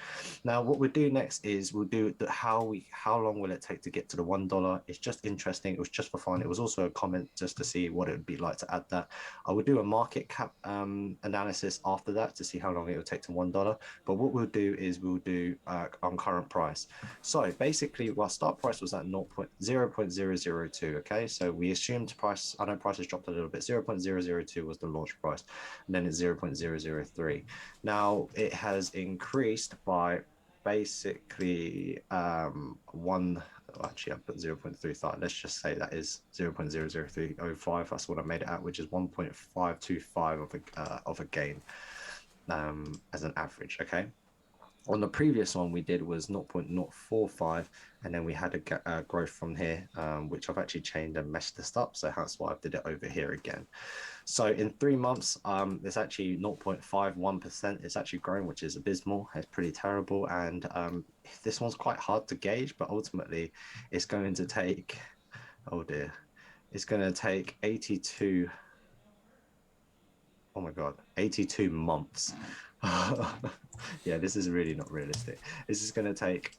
Now, what we'll do next is we'll do how long will it take to get to the $1? It's just interesting. It was just for fun. It was also a comment just to see what it would be like to add that. I would do a market cap analysis after that to see how long it will take to $1. But what we'll do is we'll do on current price. So basically, our start price was at 0.002. Okay, so we assumed price. I know prices dropped a little bit. 0.002 was the launch price, and then it's 0.003. Now it has increased by basically one. Actually, I put 0.35. Let's just say that is 0.00305. That's what I made it at, which is 1.525 of a gain as an average. Okay. On the previous one we did was 0.045, and then we had a growth from here, which I've actually changed and meshed this up. So that's why I did it over here again. So in 3 months, it's actually 0.51%. It's actually grown, which is abysmal. It's pretty terrible. And this one's quite hard to gauge, but ultimately it's going to take, oh dear, it's going to take 82, oh my God, 82 months. Yeah, this is really not realistic. This is going to take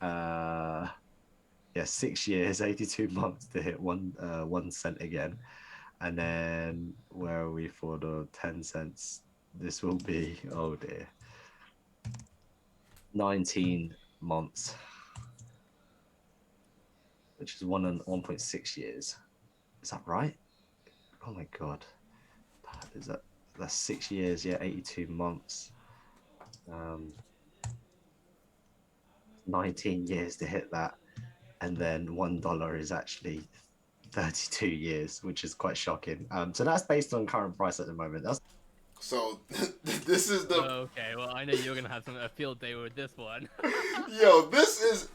6 years, 82 months to hit 1 cent again. And then where are we for the 10 cents? This will be, oh dear, 19 months, which is 1.6 years. Is that right? Oh my God. That's 6 years, yeah, 82 months. 19 years to hit that, and then $1 is actually 32 years, which is quite shocking. So that's based on current price at the moment. So this is the Okay, well, I know you're gonna have a field day with this one. yo. This is.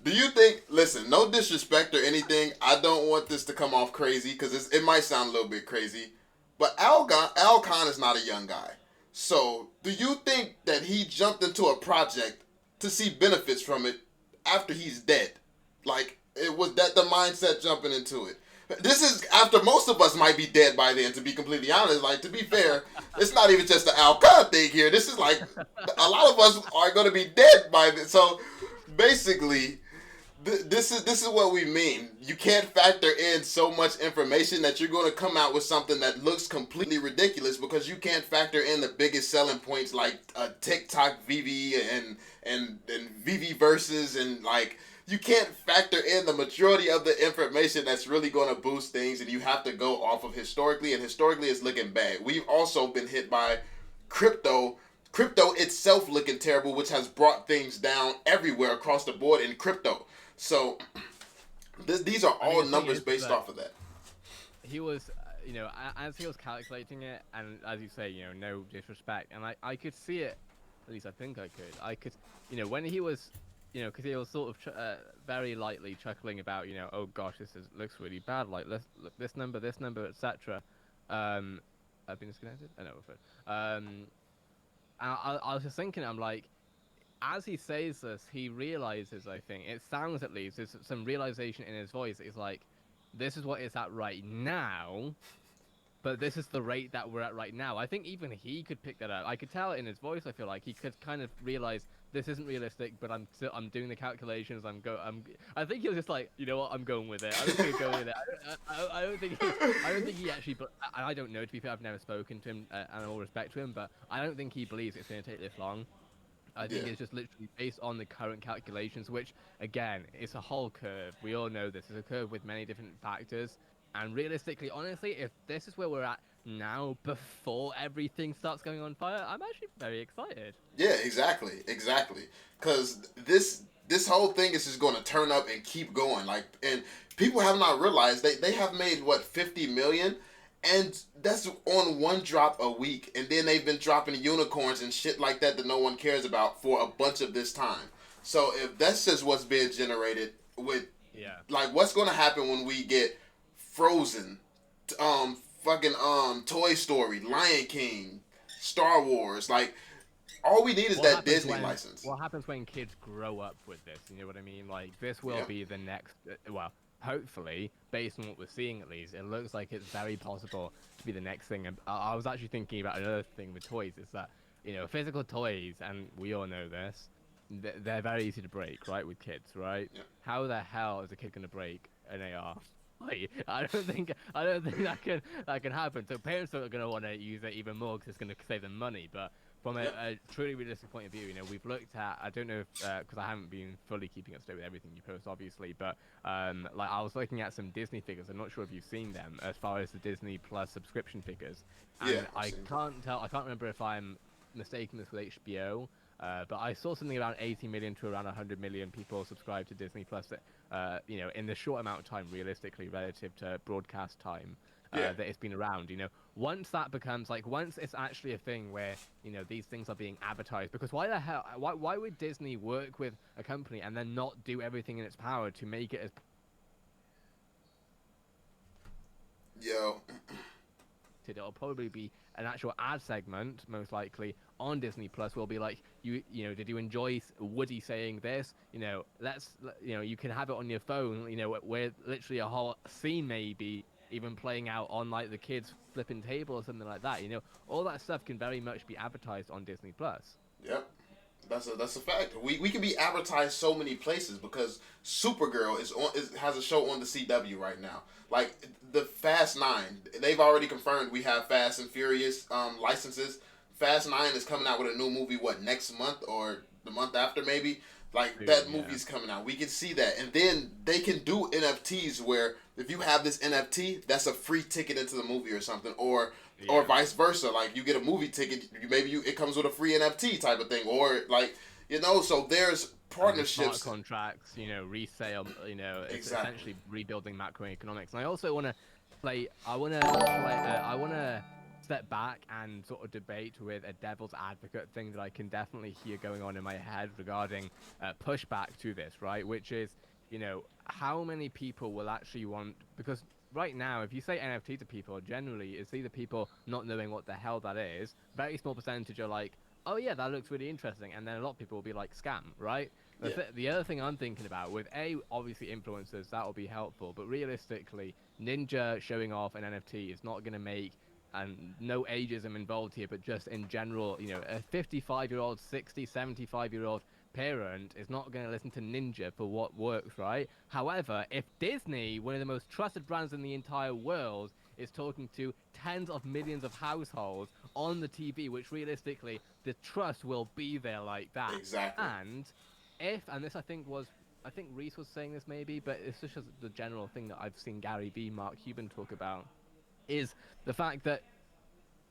Do you think? Listen, no disrespect or anything. I don't want this to come off crazy because it might sound a little bit crazy, but Al Khan is not a young guy. So do you think that he jumped into a project to see benefits from it after he's dead? Like, it was that the mindset jumping into it? This is after most of us might be dead by then, to be completely honest. Like, to be fair, it's not even just the Al Khan thing here. This is like, a lot of us are going to be dead by then. So, basically, this is what we mean. You can't factor in so much information that you're going to come out with something that looks completely ridiculous because you can't factor in the biggest selling points like TikTok Veve and Veve versus, and like, you can't factor in the majority of the information that's really going to boost things, and you have to go off of historically, and historically it's looking bad. We've also been hit by crypto itself looking terrible, which has brought things down everywhere across the board in crypto. So these are all numbers based off of that. He was, as he was calculating it, and as you say, no disrespect, and I could see it, at least I think I could. When he was, because he was sort of very lightly chuckling about, oh gosh, looks really bad, like, let's look this number, etc. I've been disconnected? I know, we're fine. I was just thinking, I'm like, as he says this, he realizes, I think, it sounds at least, there's some realization in his voice. It's like, this is what it's at right now, but this is the rate that we're at right now. I think even he could pick that up. I could tell it in his voice. I feel like he could kind of realize this isn't realistic, but I'm doing the calculations. I think he was just like, you know what, I'm going with it. I'm just gonna go with it. I don't think he actually. But I don't know. To be fair, I've never spoken to him, and all respect to him, but I don't think he believes it's going to take this long. I think it's just literally based on the current calculations, which, again, it's a whole curve. We all know this is a curve with many different factors. And realistically, honestly, if this is where we're at now, before everything starts going on fire, I'm actually very excited. Yeah, exactly. Because this whole thing is just going to turn up and keep going. Like, and people have not realized they have made, 50 million? And that's on one drop a week. And then they've been dropping unicorns and shit like that no one cares about for a bunch of this time. So if that's just what's being generated with, like, what's going to happen when we get frozen fucking Toy Story, Lion King, Star Wars. Like, all we need is that Disney license. What happens when kids grow up with this? You know what I mean? Like, this will be the next. Well, hopefully, based on what we're seeing at least, it looks like it's very possible to be the next thing. And I was actually thinking about another thing with toys. Is that, you know, physical toys, and we all know this, they're very easy to break, right? With kids, right? Yeah. How the hell is a kid gonna break an AR? Like, I don't think that can happen. So parents are gonna want to use it even more because it's gonna save them money. But from a truly realistic point of view, you know, we've looked at, I don't know if, because I haven't been fully keeping up to date with everything you post, obviously, but like I was looking at some Disney figures. I'm not sure if you've seen them as far as the Disney Plus subscription figures. And I can't remember if I'm mistaken this with HBO. But I saw something around 80 million to around 100 million people subscribe to Disney Plus, you know, in the short amount of time, realistically, relative to broadcast time that it's been around. You know, once that becomes, like, once it's actually a thing where, you know, these things are being advertised, because why the hell, why would Disney work with a company and then not do everything in its power to make it as... It'll probably be an actual ad segment, most likely, on Disney Plus. Will be like, you know, did you enjoy Woody saying this? You know, you know, you can have it on your phone, you know, where literally a whole scene maybe even playing out on, like, the kids flipping table or something like that. You know, all that stuff can very much be advertised on Disney Plus. Yep. That's a fact. We can be advertised so many places because Supergirl has a show on the CW right now. Like, the Fast 9, they've already confirmed we have Fast and Furious licenses. Fast 9 is coming out with a new movie, next month or the month after maybe? Like, that movie's coming out. We can see that. And then they can do NFTs where if you have this NFT, that's a free ticket into the movie or something. Or vice versa. Like, you get a movie ticket, it comes with a free NFT type of thing. Or, like, you know, so there's partnerships. Smart contracts, you know, resale, you know, it's essentially rebuilding macroeconomics. And I also want to step back and sort of debate with a devil's advocate thing that I can definitely hear going on in my head regarding pushback to this, right? Which is, you know, how many people will actually want, because right now, if you say NFT to people, generally it's either people not knowing what the hell that is, very small percentage are like, oh yeah, that looks really interesting, and then a lot of people will be like, scam, right? The other thing I'm thinking about with obviously influencers, that will be helpful, but realistically, Ninja showing off an NFT is not going to make, and no ageism involved here, but just in general, you know, a 55-year-old, 60, 75-year-old parent is not going to listen to Ninja for what works, right? However, if Disney, one of the most trusted brands in the entire world, is talking to tens of millions of households on the TV, which realistically, the trust will be there like that. Exactly. And this I think Reese was saying this maybe, but it's just the general thing that I've seen Gary Vee, Mark Cuban talk about, is the fact that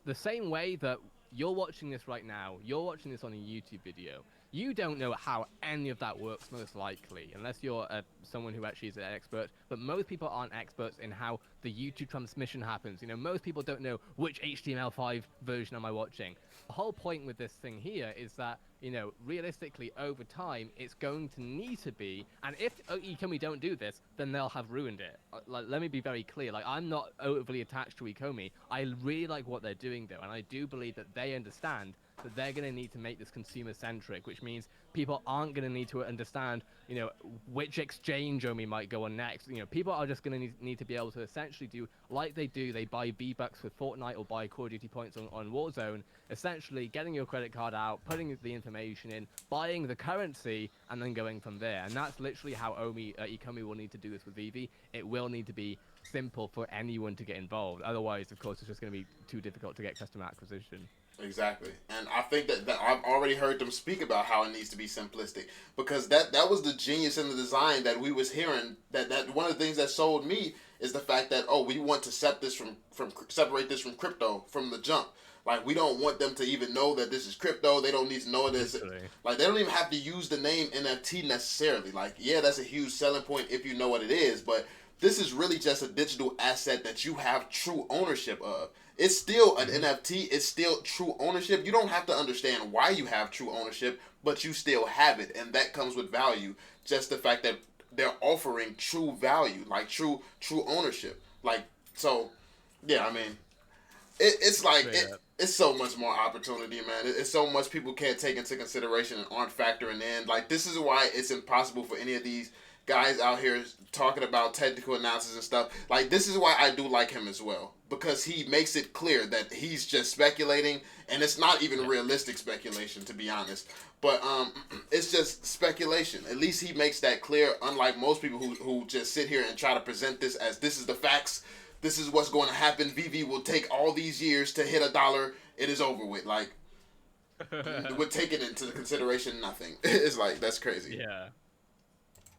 the same way that you're watching this right now, you're watching this on a YouTube video, you don't know how any of that works most likely, unless you're someone who actually is an expert, but most people aren't experts in how the YouTube transmission happens. You know, most people don't know which HTML5 version am I watching. The whole point with this thing here is that, you know, realistically, over time, it's going to need to be, and if Ecomi don't do this, then they'll have ruined it. Like, let me be very clear, like, I'm not overly attached to Ecomi. I really like what they're doing, though, and I do believe that they understand that they're going to need to make this consumer-centric, which means people aren't going to need to understand, you know, which exchange Omi might go on next. You know, people are just going to need to be able to essentially do like they do. They buy V-Bucks with Fortnite or buy Call of Duty points on Warzone, essentially getting your credit card out, putting the information in, buying the currency, and then going from there. And that's literally how Ecomi will need to do this with Veve. It will need to be simple for anyone to get involved. Otherwise, of course, it's just going to be too difficult to get customer acquisition. Exactly. And I think that I've already heard them speak about how it needs to be simplistic, because that was the genius in the design that we was hearing, that one of the things that sold me is the fact that, we want to separate this from crypto from the jump. Like, we don't want them to even know that this is crypto. They don't need to know this. Like, they don't even have to use the name NFT necessarily. Like, yeah, that's a huge selling point if you know what it is, but this is really just a digital asset that you have true ownership of. It's still an NFT. It's still true ownership. You don't have to understand why you have true ownership, but you still have it, and that comes with value. Just the fact that they're offering true value, like true ownership. Like, so Yeah, I mean, it's like Straight up. it's so much more opportunity, man. It's so much people can't take into consideration and aren't factoring in. Like, this is why it's impossible for any of these guys out here talking about technical analysis and stuff. Like, this is why I do like him as well, because he makes it clear that he's just speculating, and it's not even Yeah. realistic speculation, to be honest. But it's just speculation. At least he makes that clear. Unlike most people who just sit here and try to present this as this is the facts, this is what's going to happen. Veve will take all these years to hit $1. It is over with. Like, we're taking into consideration nothing. It's like, that's crazy. Yeah.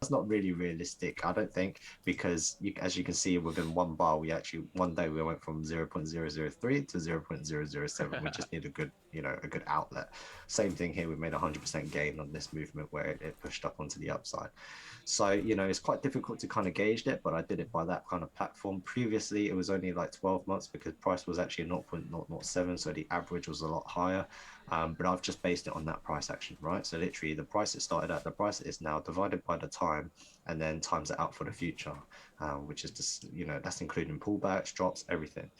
That's not really realistic, I don't think, because as you can see within one bar, we actually one day we went from 0.003 to 0.007. We just need a good, a good outlet. Same thing here. We made 100% gain on this movement where it pushed up onto the upside. So, it's quite difficult to kind of gauge it, but I did it by that kind of platform. Previously, it was only like 12 months because price was actually 0.007, so the average was a lot higher. But I've just based it on that price action, right? So literally the price it started at, the price it is now, divided by the time, and then times it out for the future, which is just, that's including pullbacks, drops, everything.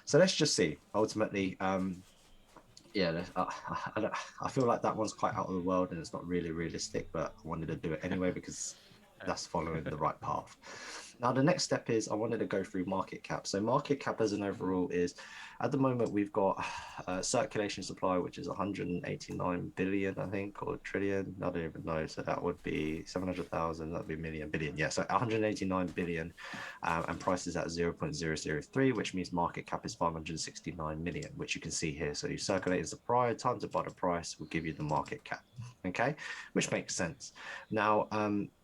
So let's just see. Ultimately, yeah, I feel like that one's quite out of the world and it's not really realistic, but I wanted to do it anyway because that's following the right path. Now, the next step is I wanted to go through market cap. So market cap as an overall is, at the moment, we've got circulation supply, which is 189 billion, I think, or trillion. I don't even know. So that would be 700,000. That would be million, billion. Yeah, so 189 billion, and price is at 0.003, which means market cap is 569 million, which you can see here. So you circulate as the prior times the bottom price will give you the market cap. Okay, which makes sense. Now,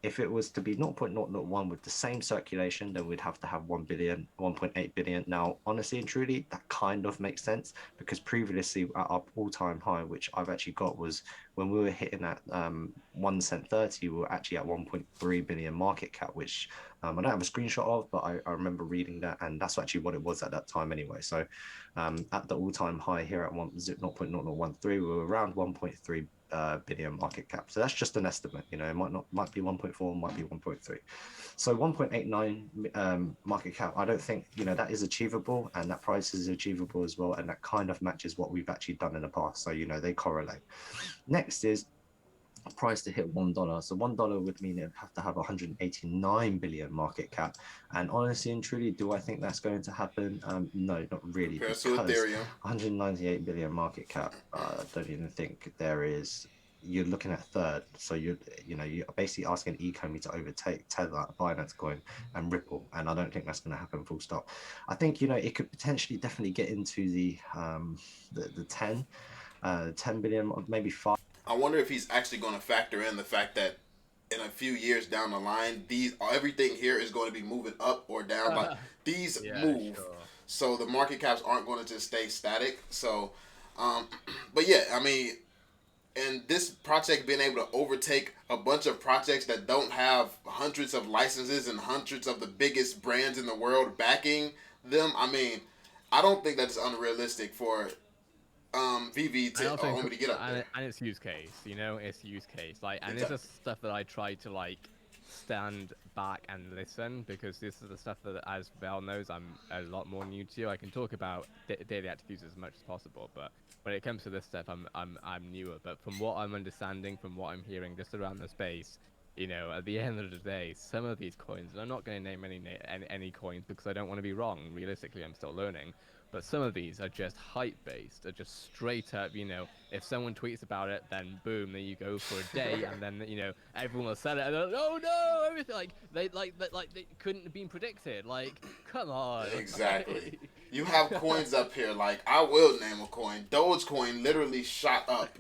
if it was to be 0.001 with the same circulation, then we'd have to have 1 billion, 1.8 billion. Now, honestly and truly, that kind of makes sense because previously at our all-time high, which I've actually got, was when we were hitting at 1 cent 30, we were actually at 1.3 billion market cap, which I don't have a screenshot of, but I remember reading that, and that's actually what it was at that time anyway. So at the all-time high here at 0.0013, we were around 1.3 billion market cap. So that's just an estimate. It might be 1.4, might be 1.3. So 1.89 market cap, I don't think that is achievable, and that price is achievable as well, and that kind of matches what we've actually done in the past. So they correlate. Next is price to hit $1. So $1 would mean it'd have to have 189 billion market cap. And honestly and truly, do I think that's going to happen? No, not really. Compared Because to Ethereum. 198 billion market cap, I don't even think there is. You're looking at third, so you're basically asking Ecomi to overtake Tether, Binance Coin, and Ripple, and I don't think that's going to happen. Full stop. I think it could potentially definitely get into the 10 billion, maybe 5. I wonder if he's actually going to factor in the fact that in a few years down the line, everything here is going to be moving up or down. Like, these move, sure. so the market caps aren't going to just stay static. So, but yeah, I mean, and this project being able to overtake a bunch of projects that don't have hundreds of licenses and hundreds of the biggest brands in the world backing them. I mean, I don't think that's unrealistic for Veve to Omi to get up there. And it's use case, it's use case. Like, and Exactly. this is stuff that I try to stand back and listen, because this is the stuff that, as Val knows, I'm a lot more new to. I can talk about daily active users as much as possible, but when it comes to this stuff, I'm newer. But from what I'm understanding, from what I'm hearing, just around the space, at the end of the day, some of these coins, and I'm not going to name any coins because I don't want to be wrong. Realistically, I'm still learning. But some of these are just hype-based, are just straight up, if someone tweets about it, then boom, there you go for a day, and then, everyone will sell it, and they're like, oh no, everything, they couldn't have been predicted, like, come on. Exactly. You have coins up here, like, I will name a coin. Dogecoin literally shot up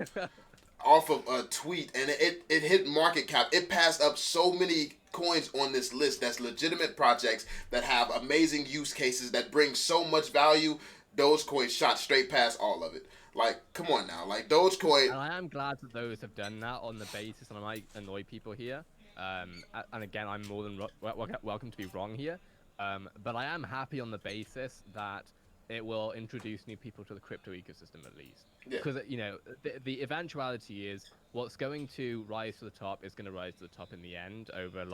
off of a tweet, and it hit market cap. It passed up so many coins on this list that's legitimate projects that have amazing use cases that bring so much value. Dogecoin shot straight past all of it. Like, come on now. Like, Dogecoin. And I am glad that those have done that on the basis, and I might annoy people here. And again, I'm more than welcome to be wrong here. But I am happy on the basis that it will introduce new people to the crypto ecosystem at least. Yeah. Because, the eventuality is what's going to rise to the top is going to rise to the top in the end over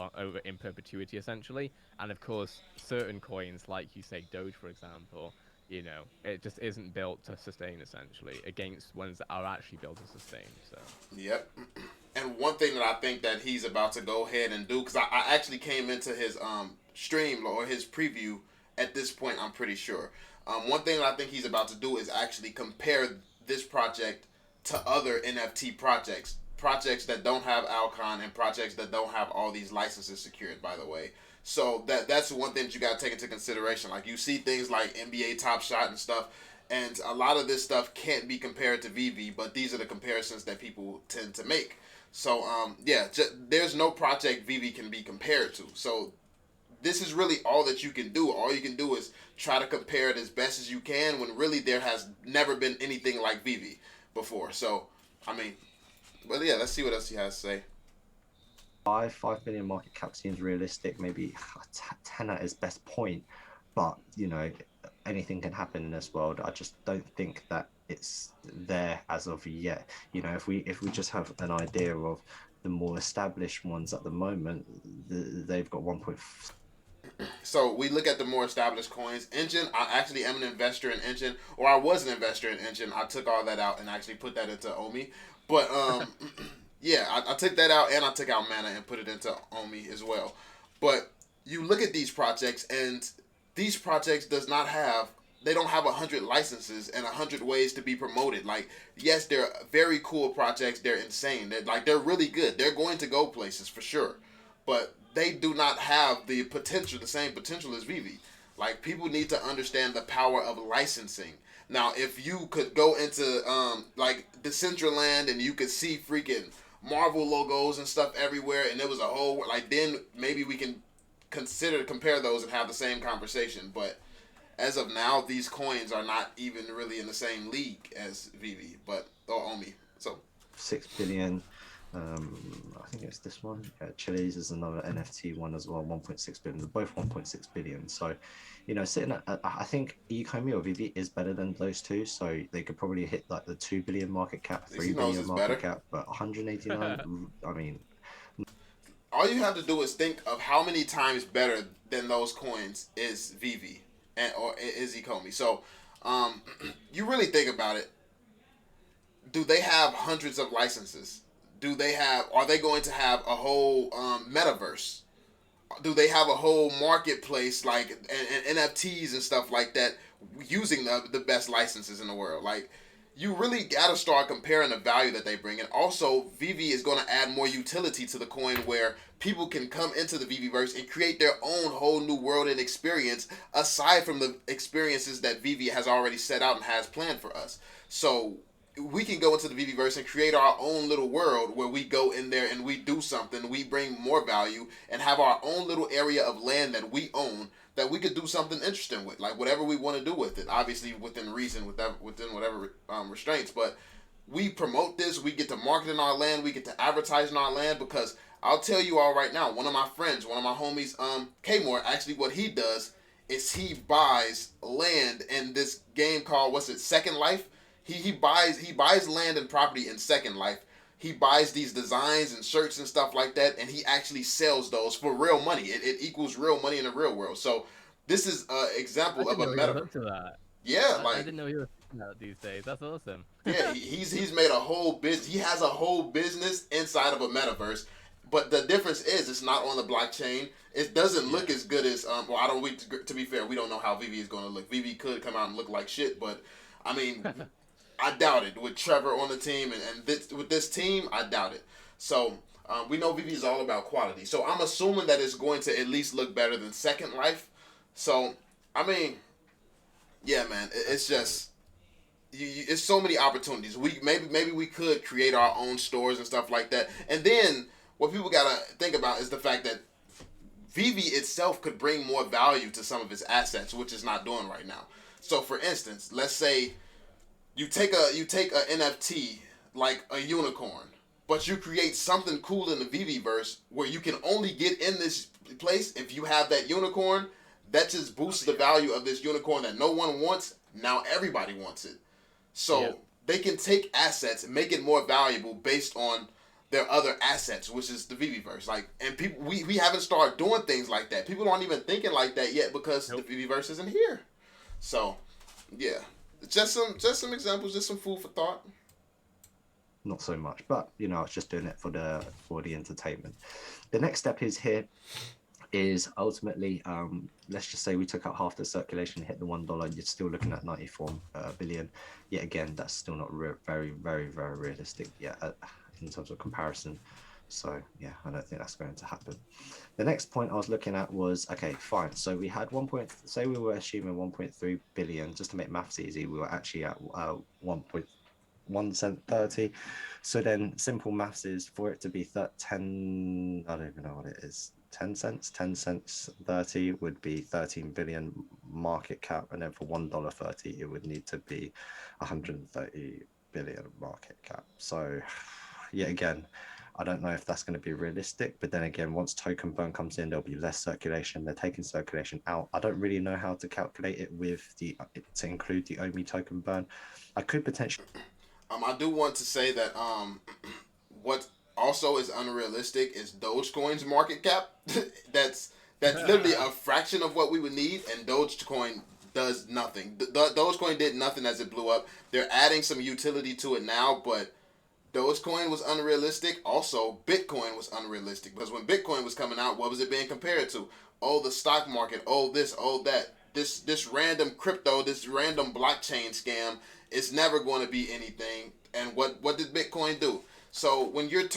in perpetuity, essentially. And of course, certain coins, like you say, Doge, for example, it just isn't built to sustain, essentially, against ones that are actually built to sustain. So. Yep. And one thing that I think that he's about to go ahead and do, because I actually came into his stream or his preview at this point, I'm pretty sure. One thing that I think he's about to do is actually compare this project to other NFT projects that don't have Alcon and projects that don't have all these licenses secured, by the way. So that's one thing that you got to take into consideration. Like, you see things like NBA Top Shot and stuff, and a lot of this stuff can't be compared to Veve, but these are the comparisons that people tend to make. So, there's no project Veve can be compared to. So, this is really all that you can do. All you can do is try to compare it as best as you can, when really there has never been anything like Veve before. So, I mean, but yeah, let's see what else he has to say. 5 billion market cap seems realistic. Maybe 10 at his best point, but anything can happen in this world. I just don't think that it's there as of yet. If we just have an idea of the more established ones at the moment, they've got 1. So we look at the more established coins. Engine, I actually am an investor in Engine, or I was an investor in Engine. I took all that out and actually put that into Omi. But yeah, I took that out, and I took out Mana and put it into Omi as well. But you look at these projects, and these projects they don't have 100 licenses and 100 ways to be promoted. Like, yes, they're very cool projects. They're insane. They're really good. They're going to go places for sure. But they do not have the same potential as Veve. Like, people need to understand the power of licensing. Now, if you could go into like Decentraland and you could see freaking Marvel logos and stuff everywhere, and there was a whole, like, then maybe we can compare those and have the same conversation. But as of now, these coins are not even really in the same league as Veve, or Omi. So 6 billion. I think it's this one. Chile's is another NFT one as well, 1.6 billion. They're both 1.6 billion. So, sitting at, I think Ecomi or Veve is better than those two. So they could probably hit like the 2 billion market cap, 3 billion market cap, but 189. I mean, all you have to do is think of how many times better than those coins is Veve or is Ecomi. So, you really think about it. Do they have hundreds of licenses? Are they going to have a whole metaverse? Do they have a whole marketplace, like, and NFTs and stuff like that, using the best licenses in the world? Like, you really got to start comparing the value that they bring. And also, Veve is going to add more utility to the coin, where people can come into the Veveverse and create their own whole new world and experience, aside from the experiences that Veve has already set out and has planned for us. So we can go into the Veveverse and create our own little world, where we go in there and we do something, we bring more value, and have our own little area of land that we own, that we could do something interesting with, like whatever we want to do with it, obviously within reason, within whatever restraints. But we promote this, we get to market in our land, we get to advertise in our land, because I'll tell you all right now, one of my homies, K-More, actually what he does is he buys land in this game called, Second Life? He buys land and property in Second Life. He buys these designs and shirts and stuff like that, and he actually sells those for real money. It equals real money in the real world. So this is an example of a metaverse. Yeah, I didn't know he was out these days. That's awesome. Yeah, he's made a whole business. He has a whole business inside of a metaverse. But the difference is, it's not on the blockchain. It doesn't look as good as to be fair, we don't know how Veve is going to look. Veve could come out and look like shit, but I mean, I doubt it. With Trevor on the team and with this team, I doubt it. So we know Veve is all about quality. So I'm assuming that it's going to at least look better than Second Life. So, I mean, yeah, man, it's just, it's so many opportunities. Maybe we could create our own stores and stuff like that. And then what people gotta think about is the fact that Veve itself could bring more value to some of its assets, which it's not doing right now. So, for instance, let's say you take a NFT like a unicorn, but you create something cool in the Veveverse where you can only get in this place if you have that unicorn. That just boosts the value of this unicorn that no one wants. Now everybody wants it. So they can take assets and make it more valuable based on their other assets, which is the Veveverse. Like, and people, we haven't started doing things like that. People aren't even thinking like that yet because the Veveverse isn't here. So, yeah, just some examples, just some food for thought. Not so much, but you know, I was just doing it for the entertainment. The next step is ultimately, let's just say we took out half the circulation, hit the $1, you're still looking at 94 billion. Yet again, that's still not very realistic yet in terms of comparison. So yeah, I don't think that's going to happen. The next point I was looking at was, okay, fine. So we had say we were assuming 1.3 billion, just to make maths easy, we were actually at 1 cent 30. So then simple maths is for it to be 10, I don't even know what it is, 10 cents 30 would be 13 billion market cap, and then for $1.30 it would need to be 130 billion market cap. So yet again, I don't know if that's going to be realistic, but then again, once token burn comes in, there'll be less circulation. They're taking circulation out. I don't really know how to calculate it to include the Omi token burn. I could potentially. I do want to say that what also is unrealistic is Dogecoin's market cap. that's literally a fraction of what we would need, and Dogecoin does nothing. Dogecoin did nothing as it blew up. They're adding some utility to it now, but Dogecoin was unrealistic. Also, Bitcoin was unrealistic because when Bitcoin was coming out, what was it being compared to? Oh, the stock market. Oh, this. Oh, that. This random crypto, this random blockchain scam. It's never going to be anything. And what did Bitcoin do? So when you're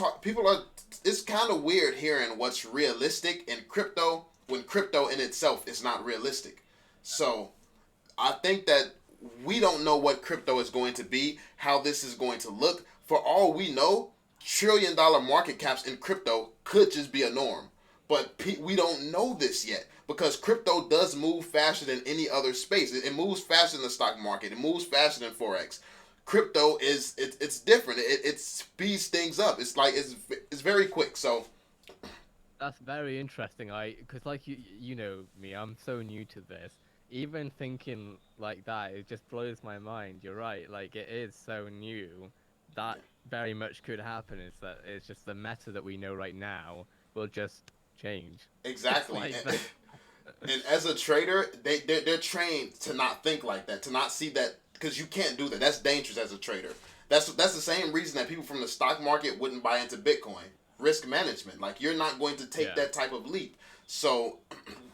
it's kind of weird hearing what's realistic in crypto when crypto in itself is not realistic. So I think that we don't know what crypto is going to be, how this is going to look. For all we know, $1 trillion market caps in crypto could just be a norm. But we don't know this yet because crypto does move faster than any other space. It moves faster than the stock market. It moves faster than Forex. Crypto it's different. It speeds things up. It's like it's very quick. So that's very interesting. Because like you know me, I'm so new to this. Even thinking like that, it just blows my mind. You're right. Like, it is so new. That very much could happen. It's just the meta that we know right now will just change. Exactly. Like and as a trader, they're trained to not think like that, to not see that, because you can't do that. That's dangerous as a trader. That's the same reason that people from the stock market wouldn't buy into Bitcoin. Risk management. Like, you're not going to take that type of leap. So,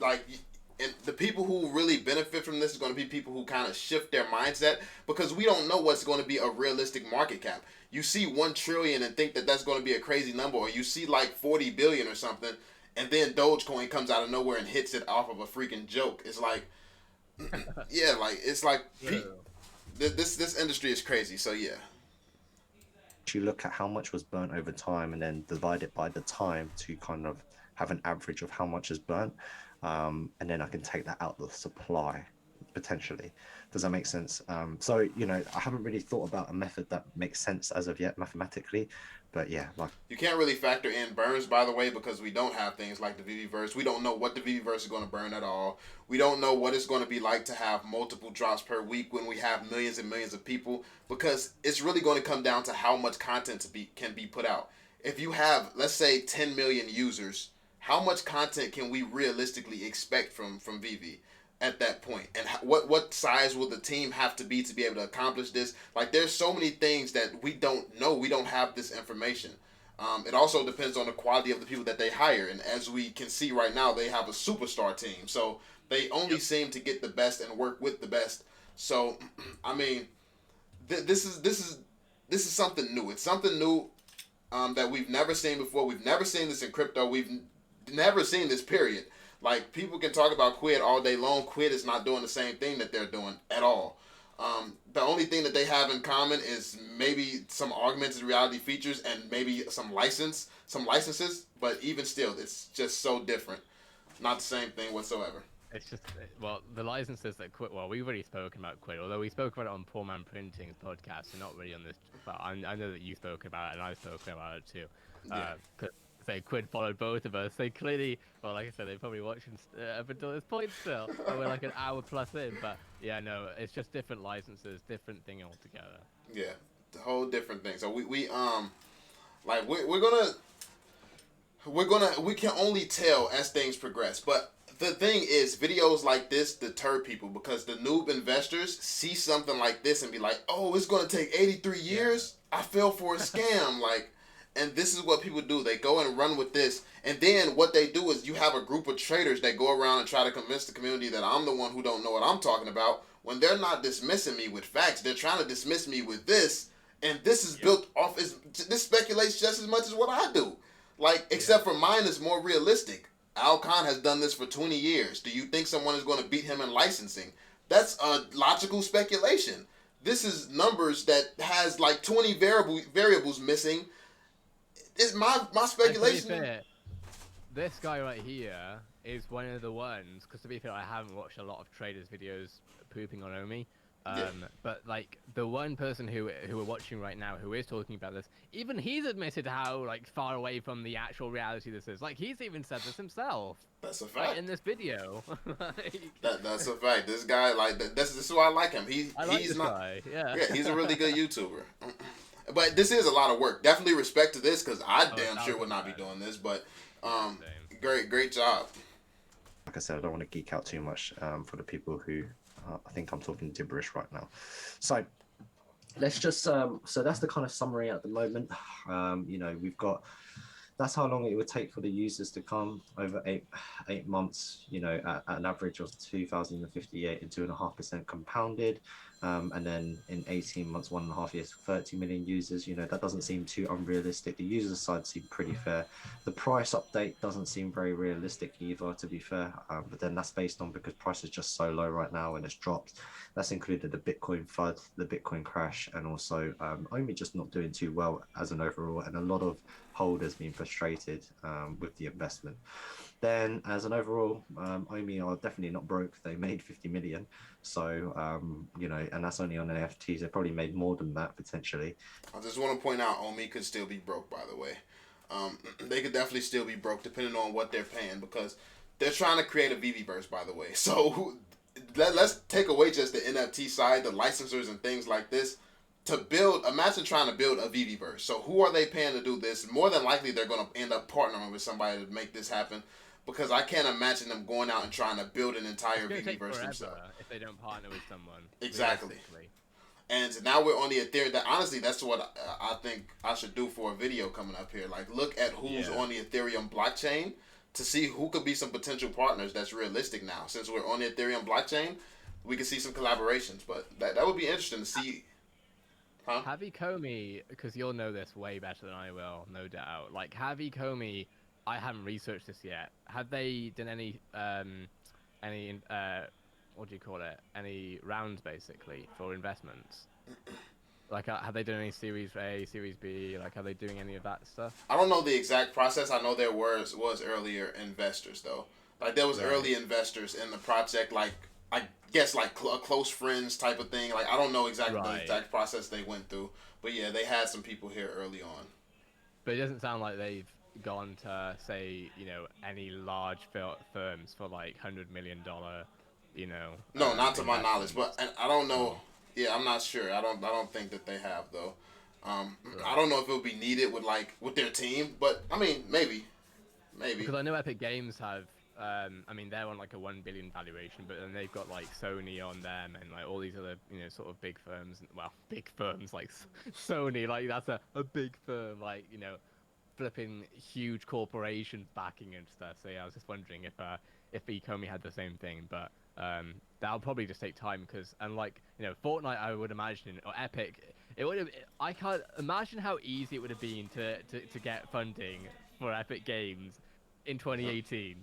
like, and the people who really benefit from this is going to be people who kind of shift their mindset, because we don't know what's going to be a realistic market cap. You see 1 trillion and think that that's going to be a crazy number, or you see like 40 billion or something, and then Dogecoin comes out of nowhere and hits it off of a freaking joke. It's like, yeah, like it's like this industry is crazy. So yeah. You look at how much was burnt over time and then divide it by the time to kind of have an average of how much is burnt, and then I can take that out of the supply potentially. Does that make sense? So you know, I haven't really thought about a method that makes sense as of yet mathematically, but yeah, like, you can't really factor in burns, by the way, because we don't have things like the Veveverse. We don't know what the Veveverse is going to burn at all. We don't know what it's going to be like to have multiple drops per week when we have millions and millions of people, because it's really going to come down to how much content can be put out. If you have, let's say, 10 million users, how much content can we realistically expect from Veve at that point? And what size will the team have to be able to accomplish this? Like, there's so many things that we don't know. We don't have this information. It also depends on the quality of the people that they hire. And as we can see right now, they have a superstar team. So they only seem to get the best and work with the best. So, I mean, this is something new. It's something new that we've never seen before. We've never seen this in crypto. We've never seen this, period. Like, people can talk about Quid all day long. Quid is not doing the same thing that they're doing at all. The only thing that they have in common is maybe some augmented reality features and maybe some licenses. But even still, it's just so different. Not the same thing whatsoever. it's just, well, the licenses that Quid. Well, we've already spoken about Quid, although we spoke about it on Poor Man Printing's podcast, so not really on this. But I know that you spoke about it and I've spoken about it too. Yeah. say Quid followed both of us. They clearly, well, like I said, they're probably watching up until this point still. And we're like an hour plus in, but yeah, no, it's just different licenses, different thing altogether. Yeah, the whole different thing. So we like we can only tell as things progress. But the thing is, videos like this deter people because the noob investors see something like this and be like, "Oh, it's gonna take 83 years. I fell for a scam." Like, and this is what people do. They go and run with this, and then what they do is you have a group of traders that go around and try to convince the community that I'm the one who don't know what I'm talking about. When they're not dismissing me with facts, they're trying to dismiss me with this, and this is built off. This speculates just as much as what I do. Like, except for mine is more realistic. Al Khan has done this for 20 years. Do you think someone is going to beat him in licensing? That's a logical speculation. This is numbers that has like 20 variables missing. It's my speculation. And to be fair, this guy right here is one of the ones, because to be fair, I haven't watched a lot of traders' videos pooping on Omi. But like the one person who we're watching right now who is talking about this, even he's admitted how like far away from the actual reality this is. Like he's even said this himself. That's a fact. Like, in this video. That's a fact. This guy, like, this is why I like him. He's this not. Guy. Yeah. Yeah, he's a really good YouTuber. But this is a lot of work. Definitely respect to this because I damn sure would not be doing this. But great job. Like I said, I don't want to geek out too much for the people who I think I'm talking gibberish right now. So let's just so that's the kind of summary at the moment. You know, we've got, that's how long it would take for the users to come over eight months, you know, at an average of 2,058 and 2.5% compounded. And then in 18 months, 1.5 years, 30 million users. You know, that doesn't seem too unrealistic. The user side seems pretty fair. The price update doesn't seem very realistic either, to be fair. But then that's based on because price is just so low right now and it's dropped. That's included the Bitcoin FUD, the Bitcoin crash, and also Omi just not doing too well as an overall, and a lot of holders being frustrated with the investment. Then as an overall, Omi are definitely not broke. They made 50 million. So, you know, and that's only on NFTs. They probably made more than that potentially. I just want to point out Omi could still be broke, by the way. They could definitely still be broke depending on what they're paying because they're trying to create a Veveverse, by the way. So let's take away just the NFT side, the licensors and things like this. To build, imagine trying to build a Veveverse. So who are they paying to do this? More than likely, they're going to end up partnering with somebody to make this happen. Because I can't imagine them going out and trying to build an entire Veveverse themselves. If they don't partner with someone. Exactly. And now we're on the Ethereum. Honestly, that's what I think I should do for a video coming up here. Like, look at who's on the Ethereum blockchain to see who could be some potential partners that's realistic now. Since we're on the Ethereum blockchain, we can see some collaborations. But that would be interesting to see. Huh? Have Ecomi, because you'll know this way better than I will, no doubt. Like, have Ecomi, I haven't researched this yet. Have they done any what do you call it? Any rounds basically for investments? Like, have they done any Series A, Series B? Like, are they doing any of that stuff? I don't know the exact process. I know there was earlier investors though. Like there was early investors in the project. Like I guess like close friends type of thing. Like I don't know exactly the exact process they went through. But yeah, they had some people here early on. But it doesn't sound like they've gone to say, you know, any large firms for like $100 million, you know. No, not to my knowledge, but and I don't know. Yeah, I'm not sure. I don't think that they have though. I don't know if it would be needed with their team, but I mean maybe. Because I know Epic Games have. I mean, they're on like a $1 billion valuation, but then they've got like Sony on them and like all these other, you know, sort of big firms. Well, big firms like Sony, like that's a big firm, like, you know, flipping huge corporations backing and stuff. So yeah, I was just wondering if Ecomi had the same thing, but that'll probably just take time because, unlike, you know, Fortnite, I would imagine, or Epic, it would have. I can't imagine how easy it would have been to get funding for Epic Games in 2018.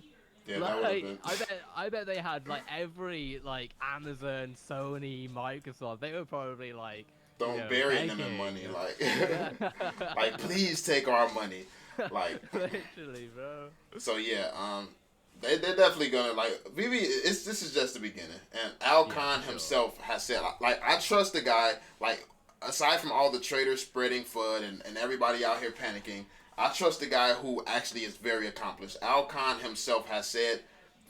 Yeah, like, that would have been. I bet they had like every like Amazon, Sony, Microsoft. They were probably like bury them in money, like like please take our money, like literally, bro. So yeah, they're definitely gonna like Veve. This is just the beginning, and Al Khan himself has said like I trust the guy. Like aside from all the traders spreading FUD and everybody out here panicking, I trust the guy who actually is very accomplished. Al Khan himself has said,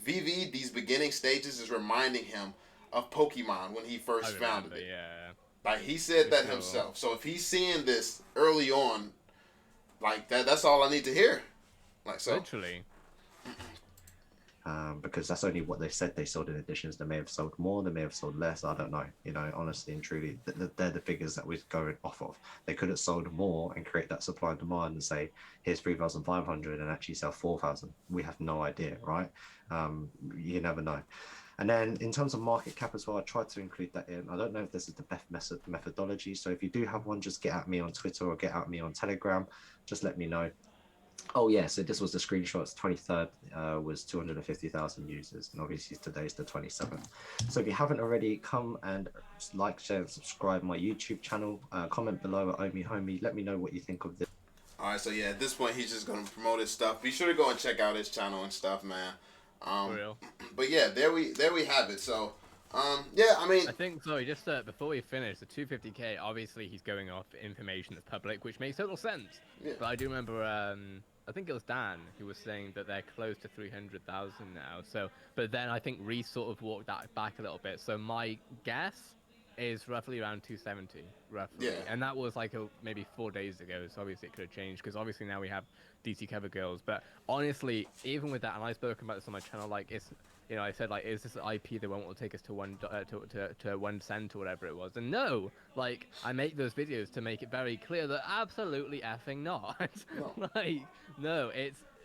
VV, these beginning stages is reminding him of Pokemon when he I first founded remember, it. yeah, Like he said for that sure. himself. So if he's seeing this early on, like that's all I need to hear. Like so. Literally. Because that's only what they said they sold in editions. They may have sold more, they may have sold less. I don't know. You know, honestly and truly, they're the figures that we're going off of. They could have sold more and create that supply and demand and say, here's 3,500 and actually sell 4,000. We have no idea, right? You never know. And then in terms of market cap as well, I tried to include that in. I don't know if this is the best methodology. So if you do have one, just get at me on Twitter or get at me on Telegram. Just let me know. Oh yeah, so this was the screenshots. 23rd was 250,000 users, and obviously today's the 27th. So if you haven't already, come and like, share, and subscribe my YouTube channel. Comment below at Omi Homie. Let me know what you think of this. All right, so yeah, at this point he's just gonna promote his stuff. Be sure to go and check out his channel and stuff, man. For real. But yeah, there we have it. So yeah, I mean, I think, sorry, just before we finish, the 250k, obviously he's going off information that's public, which makes total sense. Yeah. But I do remember, I think it was Dan who was saying that they're close to 300,000 now. So, but then I think Reese sort of walked that back a little bit. So my guess is roughly around 270, roughly. Yeah. And that was like maybe 4 days ago, so obviously it could have changed, because obviously now we have DC cover girls. But honestly, even with that, and I've spoken about this on my channel, like, it's, you know, I said, like, is this an IP that won't take us to 1 cent or whatever it was? And no, like, I make those videos to make it very clear that absolutely effing not. No. Like, no,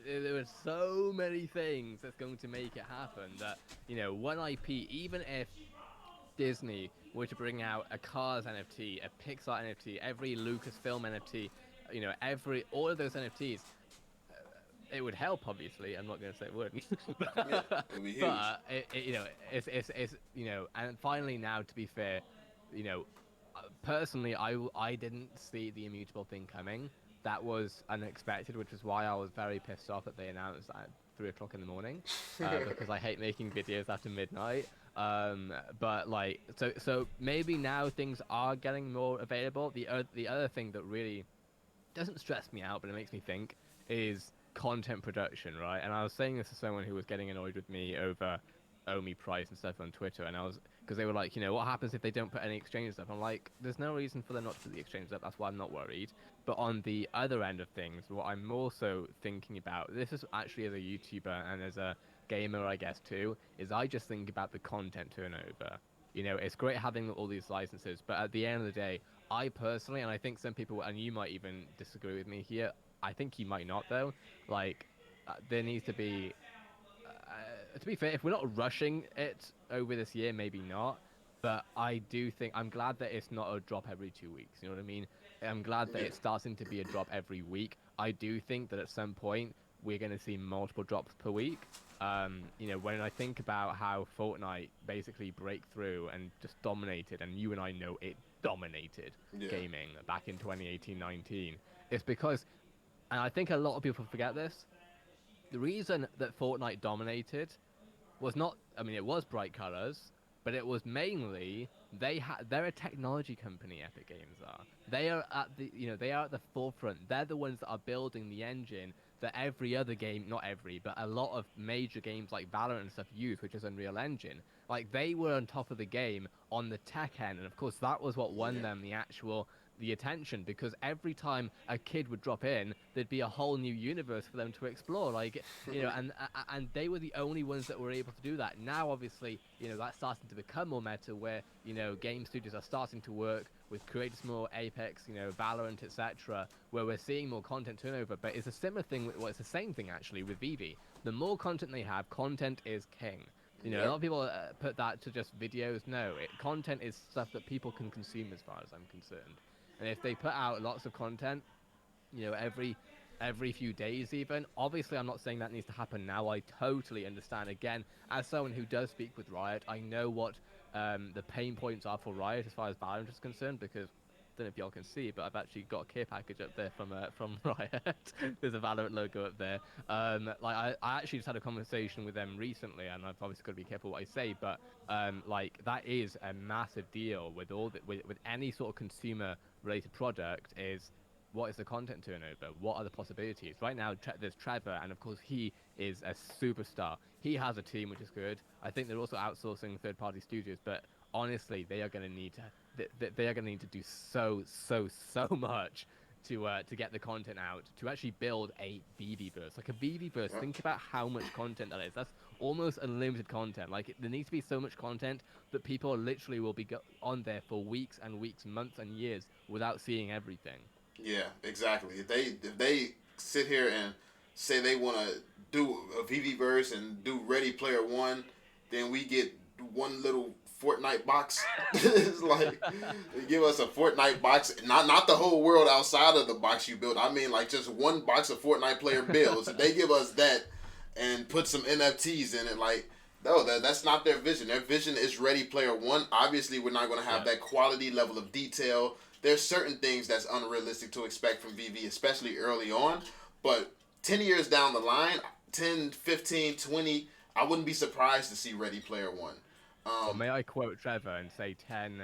there are so many things that's going to make it happen that, you know, one IP, even if Disney were to bring out a Cars NFT, a Pixar NFT, every Lucasfilm NFT, you know, all of those NFTs, it would help, obviously. I'm not going to say it wouldn't. Yeah, it would be huge. But you know, it's you know, and finally now, to be fair, you know, personally, I didn't see the immutable thing coming. That was unexpected, which is why I was very pissed off that they announced at 3 o'clock in the morning, because I hate making videos after midnight. But like, so maybe now things are getting more available. The other thing that really doesn't stress me out, but it makes me think, is content production, right? And I was saying this to someone who was getting annoyed with me over Omi price and stuff on Twitter, and I was, because they were like, you know, what happens if they don't put any exchange stuff? I'm like, there's no reason for them not to put the exchange stuff. That's why I'm not worried. But on the other end of things, what I'm also thinking about, this is actually as a YouTuber and as a gamer, I guess too, is I just think about the content turnover. You know, it's great having all these licenses, but at the end of the day, I personally, and I think some people, and you might even disagree with me here, I think you might not though, like, there needs to be, to be fair, if we're not rushing it over this year, maybe not, but I do think, I'm glad that it's not a drop every 2 weeks, you know what I mean? I'm glad that it's starting to be a drop every week. I do think that at some point, we're going to see multiple drops per week. You know, when I think about how Fortnite basically break through and just dominated, and you and I know it dominated gaming back in 2018-19, it's because, and I think a lot of people forget this, the reason that Fortnite dominated was not, I mean, it was bright colors, but it was mainly they're a technology company. Epic Games are. They are at the, you know, they are at the forefront. They're the ones that are building the engine that every other game, not every, but a lot of major games like Valorant and stuff use, which is Unreal Engine. Like, they were on top of the game on the tech end, and of course that was what won them the attention, because every time a kid would drop in, there'd be a whole new universe for them to explore. Like, you know, and they were the only ones that were able to do that. Now, obviously, you know, that's starting to become more meta, where, you know, game studios are starting to work with creators more Apex, you know, Valorant, etc., where we're seeing more content turnover. But it's a similar thing. Well, it's the same thing actually with Veve. The more content they have, content is king. You know, a lot of people put that to just videos. No, content is stuff that people can consume, as far as I'm concerned. And if they put out lots of content, you know, every few days even, obviously I'm not saying that needs to happen now. I totally understand. Again, as someone who does speak with Riot, I know what the pain points are for Riot as far as Valorant is concerned, because I don't know if y'all can see, but I've actually got a care package up there from Riot. There's a Valorant logo up there. Like, I actually just had a conversation with them recently, and I've obviously got to be careful what I say, but like, that is a massive deal with with any sort of consumer related product, is what is the content turnover? What are the possibilities? Right now, there's Trevor, and of course, he is a superstar. He has a team which is good. I think they're also outsourcing third-party studios, but honestly, they are going to need to they are going to need to do so much to get the content out, to actually build a VV-verse. Like a VV-verse, think about how much content that is. That's almost unlimited content. Like, there needs to be so much content that people literally will be on there for weeks and weeks, months and years without seeing everything. Yeah, exactly. If they sit here and say they want to do a VV verse and do Ready Player One, then we get one little Fortnite box. It's like they give us a Fortnite box, not the whole world outside of the box you built. I mean, like just one box of Fortnite player builds. If they give us that and put some NFTs in it, like no, that's not their vision. Their vision is Ready Player One. Obviously, we're not going to have that quality level of detail. There's certain things that's unrealistic to expect from VV, especially early on. But 10 years down the line, 10, 15, 20, I wouldn't be surprised to see Ready Player One. Well, may I quote Trevor and say 10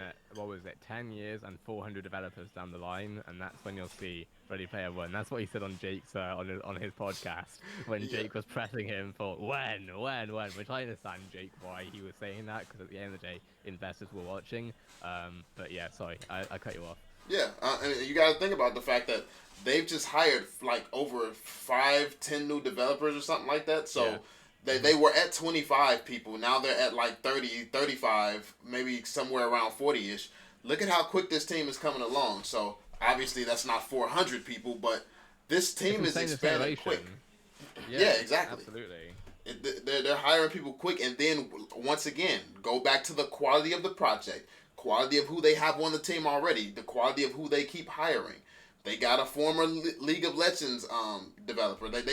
years and 400 developers down the line, and that's when you'll see Ready Player One. That's what he said on Jake's on his podcast when Jake was pressing him for when, which I understand, Jake, why he was saying that, because at the end of the day, investors were watching. But yeah, sorry, I cut you off. Yeah, and you got to think about the fact that they've just hired like over 5-10 new developers or something like that. So they were at 25 people. Now they're at like 30, 35, maybe somewhere around 40-ish. Look at how quick this team is coming along. So obviously that's not 400 people, but this team is expanding quick. Yeah, exactly. Absolutely. They're hiring people quick, and then once again, go back to the quality of the project. Quality of who they have on the team already, the quality of who they keep hiring. They got a former League of Legends developer. They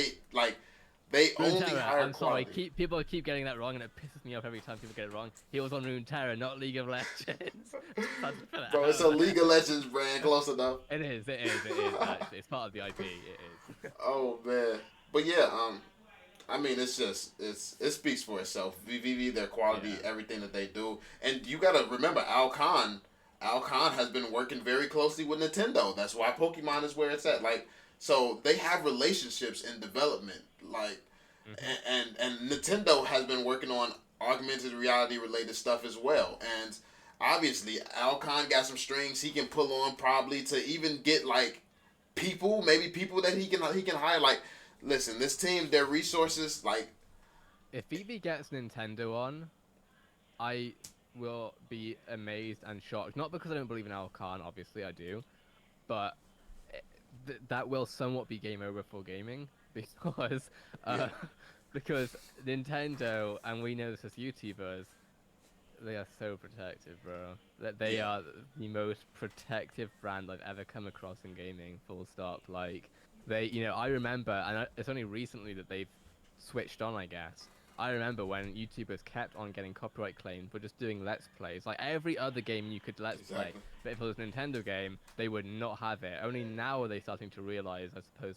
only hire I'm quality. sorry, people keep getting that wrong, and it pisses me off every time people get it wrong. He was on Runeterra, not League of Legends. Bro, it's a League of Legends brand, close enough. It is actually. It's part of the IP. It is. Oh man, but yeah, I mean, it speaks for itself. VV, their quality, everything that they do, and you gotta remember, Al Khan has been working very closely with Nintendo. That's why Pokemon is where it's at. Like, so they have relationships in development. Like, and Nintendo has been working on augmented reality related stuff as well. And obviously, Al Khan got some strings he can pull on probably to even get like people that he can hire. Like, listen, this team, their resources, like, if VV gets Nintendo on, I will be amazed and shocked. Not because I don't believe in Al Khan, obviously I do, but that will somewhat be game over for gaming, because because Nintendo, and we know this as YouTubers, they are so protective, bro. That they are the most protective brand I've ever come across in gaming. Full stop. Like, they, I remember, and it's only recently that they've switched on, I guess. I remember when YouTubers kept on getting copyright claimed for just doing Let's Plays. Like, every other game you could Let's Play, but if it was a Nintendo game, they would not have it. Only now are they starting to realize, I suppose,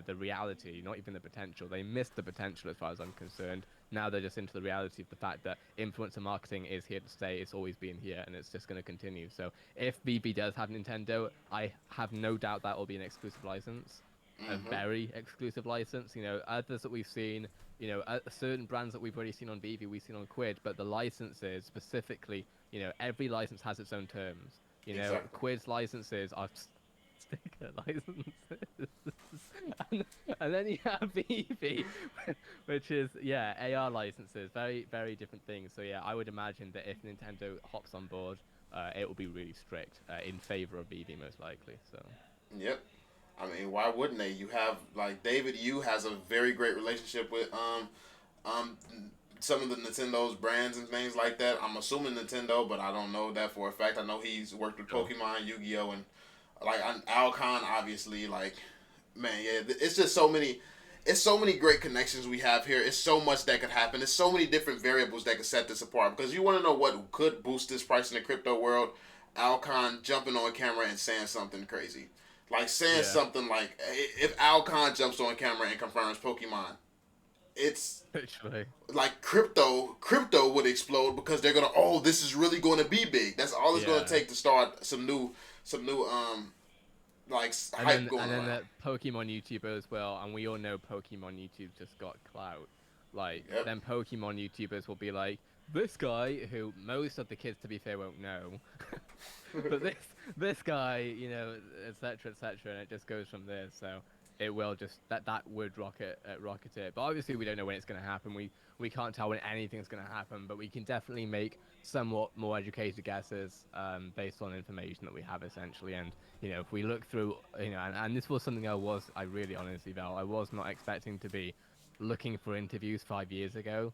the reality, not even the potential. They missed the potential as far as I'm concerned. Now they're just into the reality of the fact that influencer marketing is here to stay. It's always been here, and it's just going to continue. So if VB does have Nintendo, I have no doubt that will be an exclusive license. A very exclusive license. Others that we've seen, certain brands that we've already seen on VV, we've seen on Quid, but the licenses specifically, every license has its own terms. Quid's licenses are sticker licenses. and then you have VV, which is, AR licenses. Very, very different things. So yeah, I would imagine that if Nintendo hops on board, it will be really strict in favor of VV most likely. So. Yep. I mean, why wouldn't they? You have, like, David Yu has a very great relationship with some of the Nintendo's brands and things like that. I'm assuming Nintendo, but I don't know that for a fact. I know he's worked with Pokemon, Yu-Gi-Oh, and like Al Khan, obviously. Like, man, it's just so many great connections we have here. It's so much that could happen. There's so many different variables that could set this apart. Because you want to know what could boost this price in the crypto world? Al Khan jumping on camera and saying something crazy. Like, saying something like, if Al Khan jumps on camera and confirms Pokemon, it's literally like crypto would explode, because they're gonna, this is really going to be big. That's all it's going to take to start some new like And hype then going and then around. the Pokemon YouTuber as well, and we all know Pokemon YouTube just got clout. Like Yep. then Pokemon YouTubers will be like, this guy who most of the kids to be fair won't know, but this guy, you know, etc., and it just goes from there. So it will just that would rocket it. But obviously we don't know when it's going to happen. We can't tell when anything's going to happen, but we can definitely make somewhat more educated guesses based on information that we have essentially. And you know, if we look through, you know, and this was something I really honestly, Val, I was not expecting to be looking for interviews 5 years ago,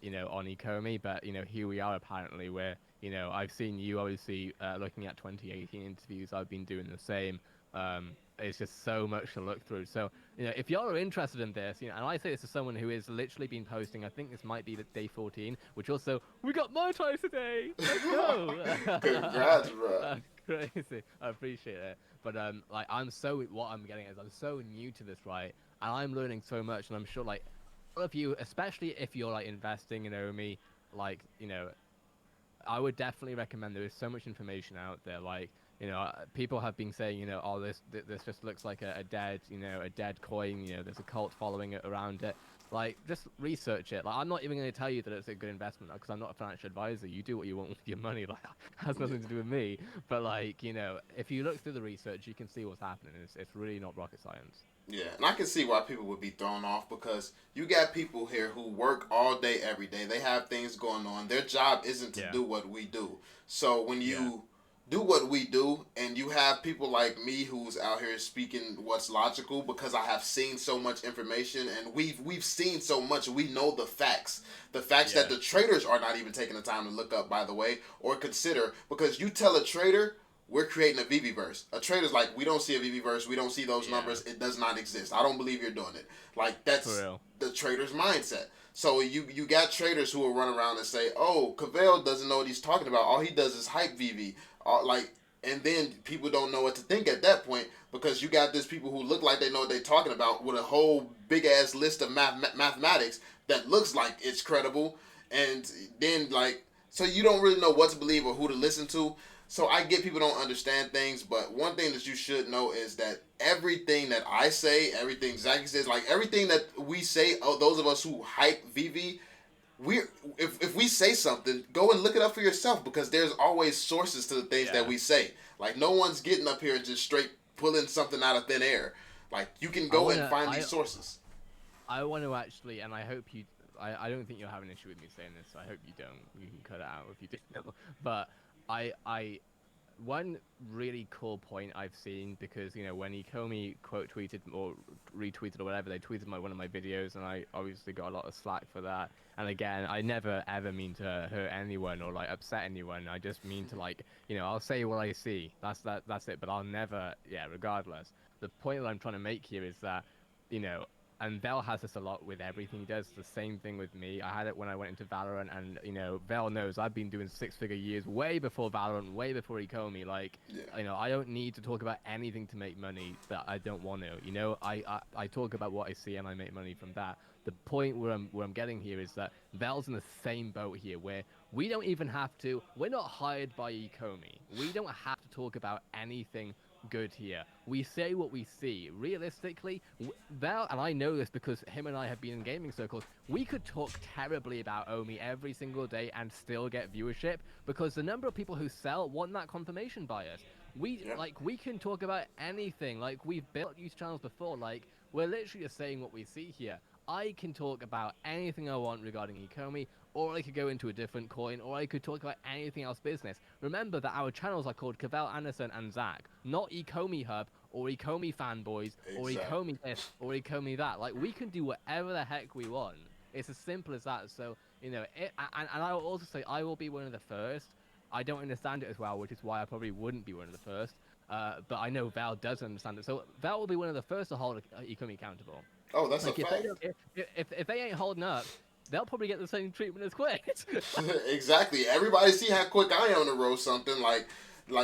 you know, on Ecomi, but you know, here we are apparently where, you know, I've seen you obviously looking at 2018 interviews. I've been doing the same. It's just so much to look through. So, you know, if y'all are interested in this, you know, and I say this as someone who has literally been posting, I think this might be the day 14, which also, we got monetized today! Let's go! Congrats, bro. Crazy. I appreciate it. But, like, what I'm getting is I'm so new to this, right? And I'm learning so much, and I'm sure, like, all of you, especially if you're, like, investing in Omi, like, you know, I would definitely recommend. There is so much information out there. Like, you know, people have been saying, you know, oh, this just looks like a dead, you know, a dead coin. You know, there's a cult following it around it. Like, just research it. Like, I'm not even going to tell you that it's a good investment because I'm not a financial advisor. You do what you want with your money. Like, has nothing to do with me. But like, you know, if you look through the research, you can see what's happening. It's really not rocket science. Yeah, and I can see why people would be thrown off because you got people here who work all day, every day. They have things going on. Their job isn't to Yeah. do what we do. So when Yeah. you do what we do and you have people like me who's out here speaking what's logical because I have seen so much information and we've seen so much. We know the facts. The facts that Yeah. the traders are not even taking the time to look up, by the way, or consider, because you tell a trader we're creating a Veve verse. A trader's like, we don't see a Veve verse. We don't see those Yeah. numbers. It does not exist. I don't believe you're doing it. Like, that's For real. the trader's mindset. So you got traders who will run around and say, oh, Cavell doesn't know what he's talking about. All he does is hype Veve. Like, and then people don't know what to think at that point because you got this people who look like they know what they're talking about with a whole big ass list of mathematics that looks like it's credible, and then like, so you don't really know what to believe or who to listen to. So I get people don't understand things, but one thing that you should know is that everything that I say, everything Zachy says, like everything that we say, those of us who hype Veve, if we say something, go and look it up for yourself because there's always sources to the things that we say. Like no one's getting up here and just straight pulling something out of thin air. Like you can go and find these sources. I want to actually, and I hope you. I don't think you'll have an issue with me saying this. So I hope you don't. You can cut it out if you do. But one really cool point I've seen, because you know when Ecomi quote tweeted or retweeted or whatever, they tweeted one of my videos, and I obviously got a lot of slack for that. And again, I never ever mean to hurt anyone or like upset anyone. I just mean to, like, you know, I'll say what I see. That's it. But I'll never, regardless. The point that I'm trying to make here is that, you know, and Vel has this a lot with everything he does. The same thing with me. I had it when I went into Valorant, and you know, Vel knows I've been doing six-figure years way before Valorant, way before Ecomi. Like, you know, I don't need to talk about anything to make money that I don't want to. You know, I talk about what I see and I make money from that. The point where I'm getting here is that Vel's in the same boat here, where we don't even have to. We're not hired by Ecomi. We don't have to talk about anything good here. We say what we see. Realistically, Val, and I know this because him and I have been in gaming circles, we could talk terribly about Omi every single day and still get viewership because the number of people who sell want that confirmation bias. We can talk about anything. Like, we've built these channels before. Like, we're literally just saying what we see here. I can talk about anything I want regarding Ecomi, or I could go into a different coin, or I could talk about anything else business. Remember that our channels are called Cavell, Anderson, and Zach, not Ecomi Hub, or Ecomi Fanboys, or Ecomi this, or Ecomi that. Like, we can do whatever the heck we want. It's as simple as that. So, you know, and I will also say I will be one of the first. I don't understand it as well, which is why I probably wouldn't be one of the first. But I know Val does understand it. So Val will be one of the first to hold Ecomi accountable. Oh, that's like, a fact. If they ain't holding up, they'll probably get the same treatment as Quit. Exactly. Everybody see how quick I am to roast something. Like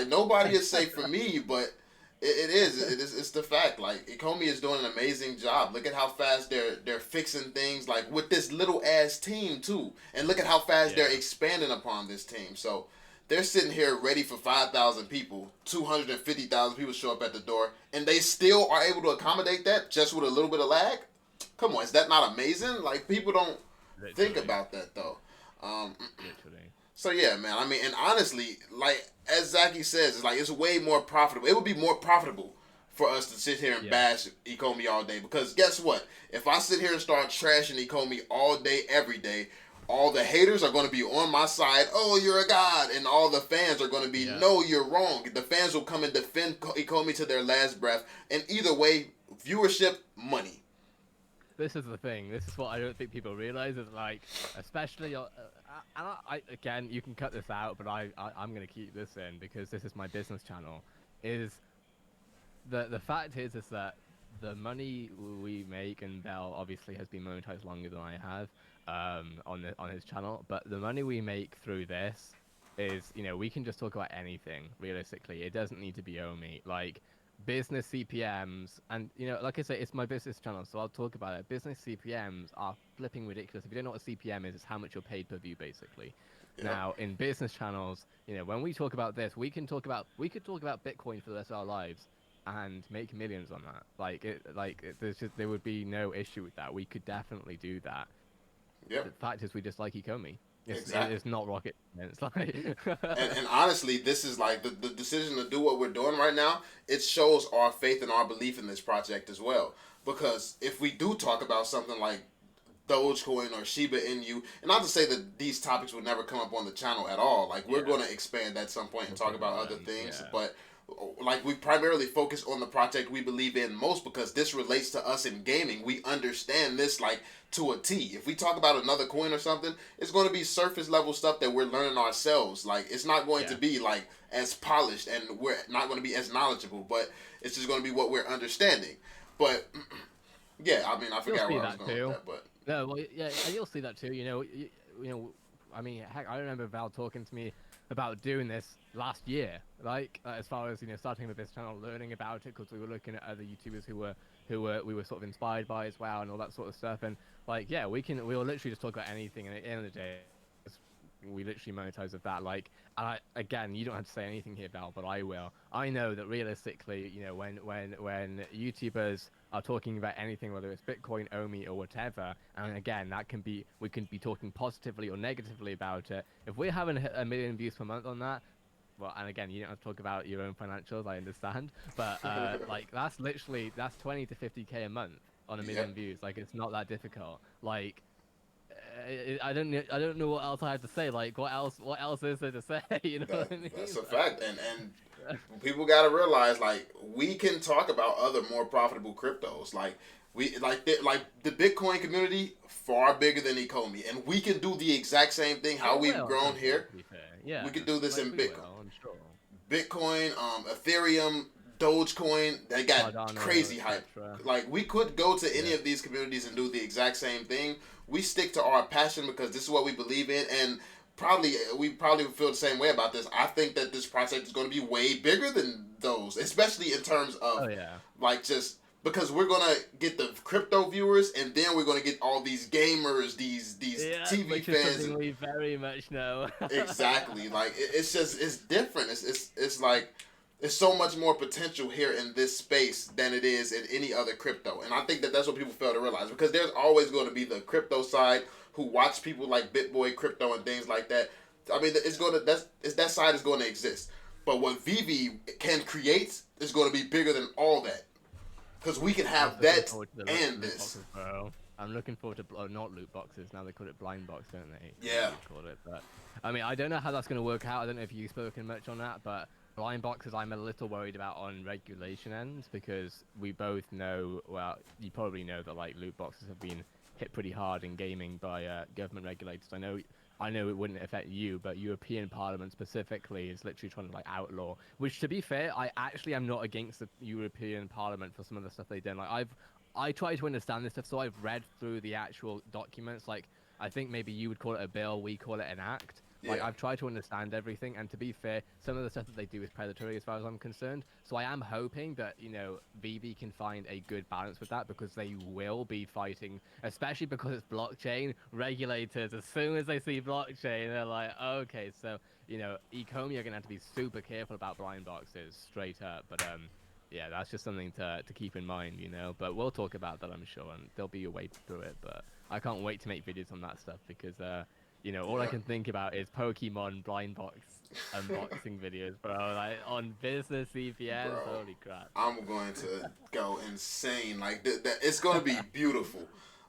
nobody is safe for me, but it's the fact. Like Ecomi is doing an amazing job. Look at how fast they're fixing things, like with this little ass team too, and look at how fast they're expanding upon this team. So they're sitting here ready for 5,000 people, 250,000 people show up at the door, and they still are able to accommodate that just with a little bit of lag. Come on, is that not amazing? Like, people don't think about that though. Literally. So yeah, man. I mean, and honestly, like as Zaki says, it's like it's way more profitable. It would be more profitable for us to sit here and bash Ecomi all day, because guess what? If I sit here and start trashing Ecomi all day, every day, all the haters are going to be on my side. Oh, you're a god, and all the fans are going to be, no, you're wrong. The fans will come and defend Ecomi to their last breath, and either way, viewership, money. This is the thing. This is what I don't think people realize is, like, especially, and I again, you can cut this out, but I'm gonna keep this in because this is my business channel. Is the fact is that the money we make, and Bell obviously has been monetized longer than I have on his channel, but the money we make through this is, you know, we can just talk about anything realistically. It doesn't need to be Omi. Like, business CPMs, and you know, like I say, it's my business channel, so I'll talk about it. Business CPMs are flipping ridiculous. If you don't know what a CPM is, it's how much you're paid per view, basically. Yeah. Now, in business channels, you know, when we talk about this, we could talk about Bitcoin for the rest of our lives and make millions on that. There would be no issue with that. We could definitely do that. Yeah. The fact is, we just like Ecomi. Exactly. It's not rocket science. and honestly, this is like the decision to do what we're doing right now. It shows our faith and our belief in this project as well. Because if we do talk about something like Dogecoin or Shiba Inu, and not to say that these topics would never come up on the channel at all. Like, we're going to expand at some point and talk about other things. Yeah. But like, we primarily focus on the project we believe in most because this relates to us in gaming. We understand this like to a T. If we talk about another coin or something, it's going to be surface level stuff that we're learning ourselves. Like, it's not going to be like as polished, and we're not going to be as knowledgeable, but it's just going to be what we're understanding. But yeah, I mean, I forgot where I was going with that, but no, well, yeah, and you'll see that too. You know, I mean, heck, I remember Val talking to me about doing this last year, like as far as, you know, starting with this channel, learning about it, because we were looking at other YouTubers who we were sort of inspired by as well, and all that sort of stuff. And like, yeah, we will literally just talk about anything, and at the end of the day, we literally monetize with that. Like, again, you don't have to say anything here, Val, but I will. I know that realistically, you know, when YouTubers are talking about anything, whether it's Bitcoin, Omi, or whatever, and again, we can be talking positively or negatively about it. If we're having a million views per month on that, well, and again, you don't have to talk about your own financials, I understand, but like, that's 20 to 50K a month on a million views. Like, it's not that difficult. Like, I don't know what else I have to say. Like, what else is there to say? You know what I mean? That's a fact, and people got to realize, like, we can talk about other more profitable cryptos. Like, the Bitcoin community far bigger than Ecomi, and we can do the exact same thing how we've grown here. Yeah, we could do this in Bitcoin. I'm sure. Bitcoin, Ethereum, Dogecoin, they got crazy hype. Like, we could go to any of these communities and do the exact same thing. We stick to our passion because this is what we believe in, and we probably feel the same way about this. I think that this project is going to be way bigger than those, especially in terms of like, just because we're going to get the crypto viewers, and then we're going to get all these gamers, these TV fans. We very much know. Exactly. Like, it's different. It's like, there's so much more potential here in this space than it is in any other crypto. And I think that that's what people fail to realize, because there's always going to be the crypto side who watch people like BitBoy Crypto and things like that. I mean, that side is going to exist. But what Veve can create is going to be bigger than all that. Because we can have that and this. I'm looking forward to not loot boxes. Now they call it blind box, don't they? Yeah. Call it. But I mean, I don't know how that's going to work out. I don't know if you've spoken much on that, but blind boxes I'm a little worried about on regulation ends, because we both know, well, you probably know that like loot boxes have been hit pretty hard in gaming by government regulators. I know it wouldn't affect you, but European Parliament specifically is literally trying to like outlaw. Which, to be fair, I actually am not against the European Parliament for some of the stuff they've done. Like, I try to understand this stuff, so I've read through the actual documents. Like, I think maybe you would call it a bill, we call it an act. Like, Yeah. I've tried to understand everything, and to be fair, some of the stuff that they do is predatory as far as I'm concerned. So I am hoping that, you know, Veve can find a good balance with that, because they will be fighting, especially because it's blockchain regulators. As soon as they see blockchain, they're like, okay, so, you know, Ecomi are gonna have to be super careful about blind boxes, straight up. But yeah, that's just something to keep in mind, you know. But we'll talk about that, I'm sure, and there'll be a way through it. But I can't wait to make videos on that stuff, because you know, all I can think about is Pokemon blind box unboxing videos, bro. Like, on business CPS, Bro, holy crap. I'm going to go insane. Like it's going to be beautiful.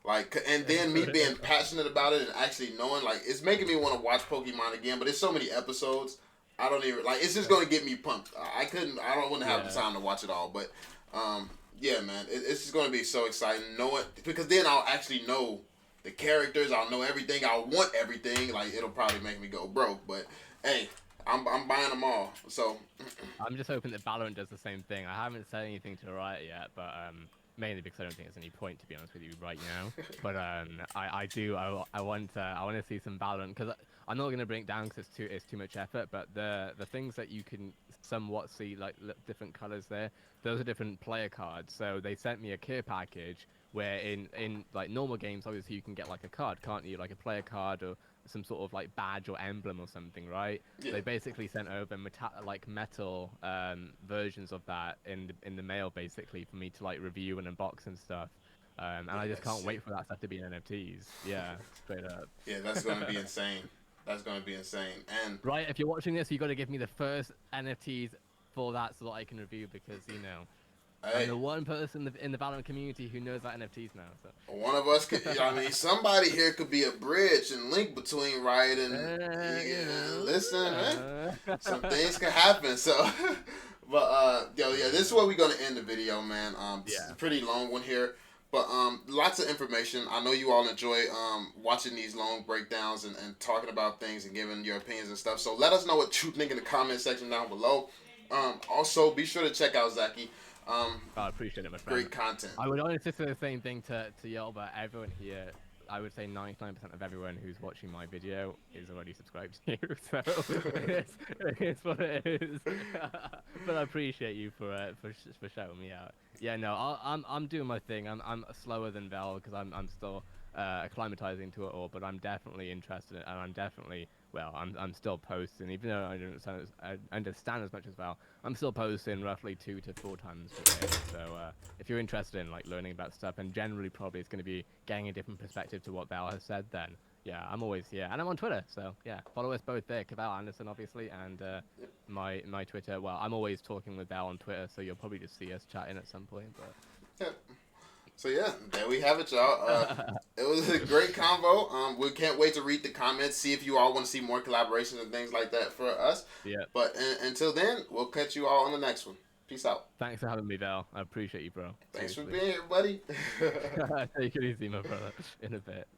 Like, and then me being passionate about it and actually knowing, like, it's making me want to watch Pokemon again. But it's so many episodes, I don't even like. It's just going to get me pumped. I couldn't. I don't want to have the time to watch it all. But yeah, man, it's just going to be so exciting. Know it, because then I'll actually know the characters. I'll know everything. I'll want everything. Like, it'll probably make me go broke. But hey, I'm buying them all. So I'm just hoping that Valorant does the same thing. I haven't said anything to Riot yet, but mainly because I don't think there's any point, to be honest with you, right now. But I do. I want to see some Valorant, because I'm not gonna bring it down because it's too much effort. But the things that you can somewhat see, like different colors there, those are different player cards. So they sent me a care package where in like normal games, obviously you can get like a card, can't you? Like a player card or some sort of like badge or emblem or something, right? yeah. They basically sent over metal versions of that in the mail, basically, for me to like review and unbox and stuff. And I just can't wait for that stuff to be in NFTs. Yeah, straight up. Yeah, that's going to be insane. That's going to be insane. And Right, if you're watching this, you got to give me the first NFTs for that so that I can review, because, you know, hey, I'm the one person in the Valorant community who knows about NFTs now. So. one of us could. I mean, somebody here could be a bridge and link between Riot and. Listen, man, some things can happen. So, but yo, yeah, this is where we're gonna end the video, man. This is a pretty long one here, but lots of information. I know you all enjoy watching these long breakdowns and talking about things and giving your opinions and stuff. So let us know what you think in the comment section down below. Also, be sure to check out Zaki. I appreciate it, my friend. Great content. I would honestly say the same thing to y'all, but everyone here, I would say 99% of everyone who's watching my video is already subscribed to you, so it's what it is. But I appreciate you for shouting me out. Yeah, no, I'm doing my thing. I'm slower than Vel, because I'm still acclimatizing to it all, but I'm definitely interested in it, and I'm definitely, well, I'm still posting, even though I understand as much as Val. I'm still posting roughly 2 to 4 times per day. So if you're interested in like learning about stuff, and generally probably it's going to be getting a different perspective to what Val has said, then yeah, I'm always here, and I'm on Twitter. So yeah, follow us both there, Cavell Anderson, obviously, and my Twitter. Well, I'm always talking with Val on Twitter, so you'll probably just see us chatting at some point. But yeah. So yeah, there we have it, y'all. It was a great convo. We can't wait to read the comments, see if you all want to see more collaborations and things like that for us. Yeah. But until then, we'll catch you all on the next one. Peace out. Thanks for having me, Val. I appreciate you, bro. Thanks Seriously. for being here, buddy. Take it easy, my brother. In a bit.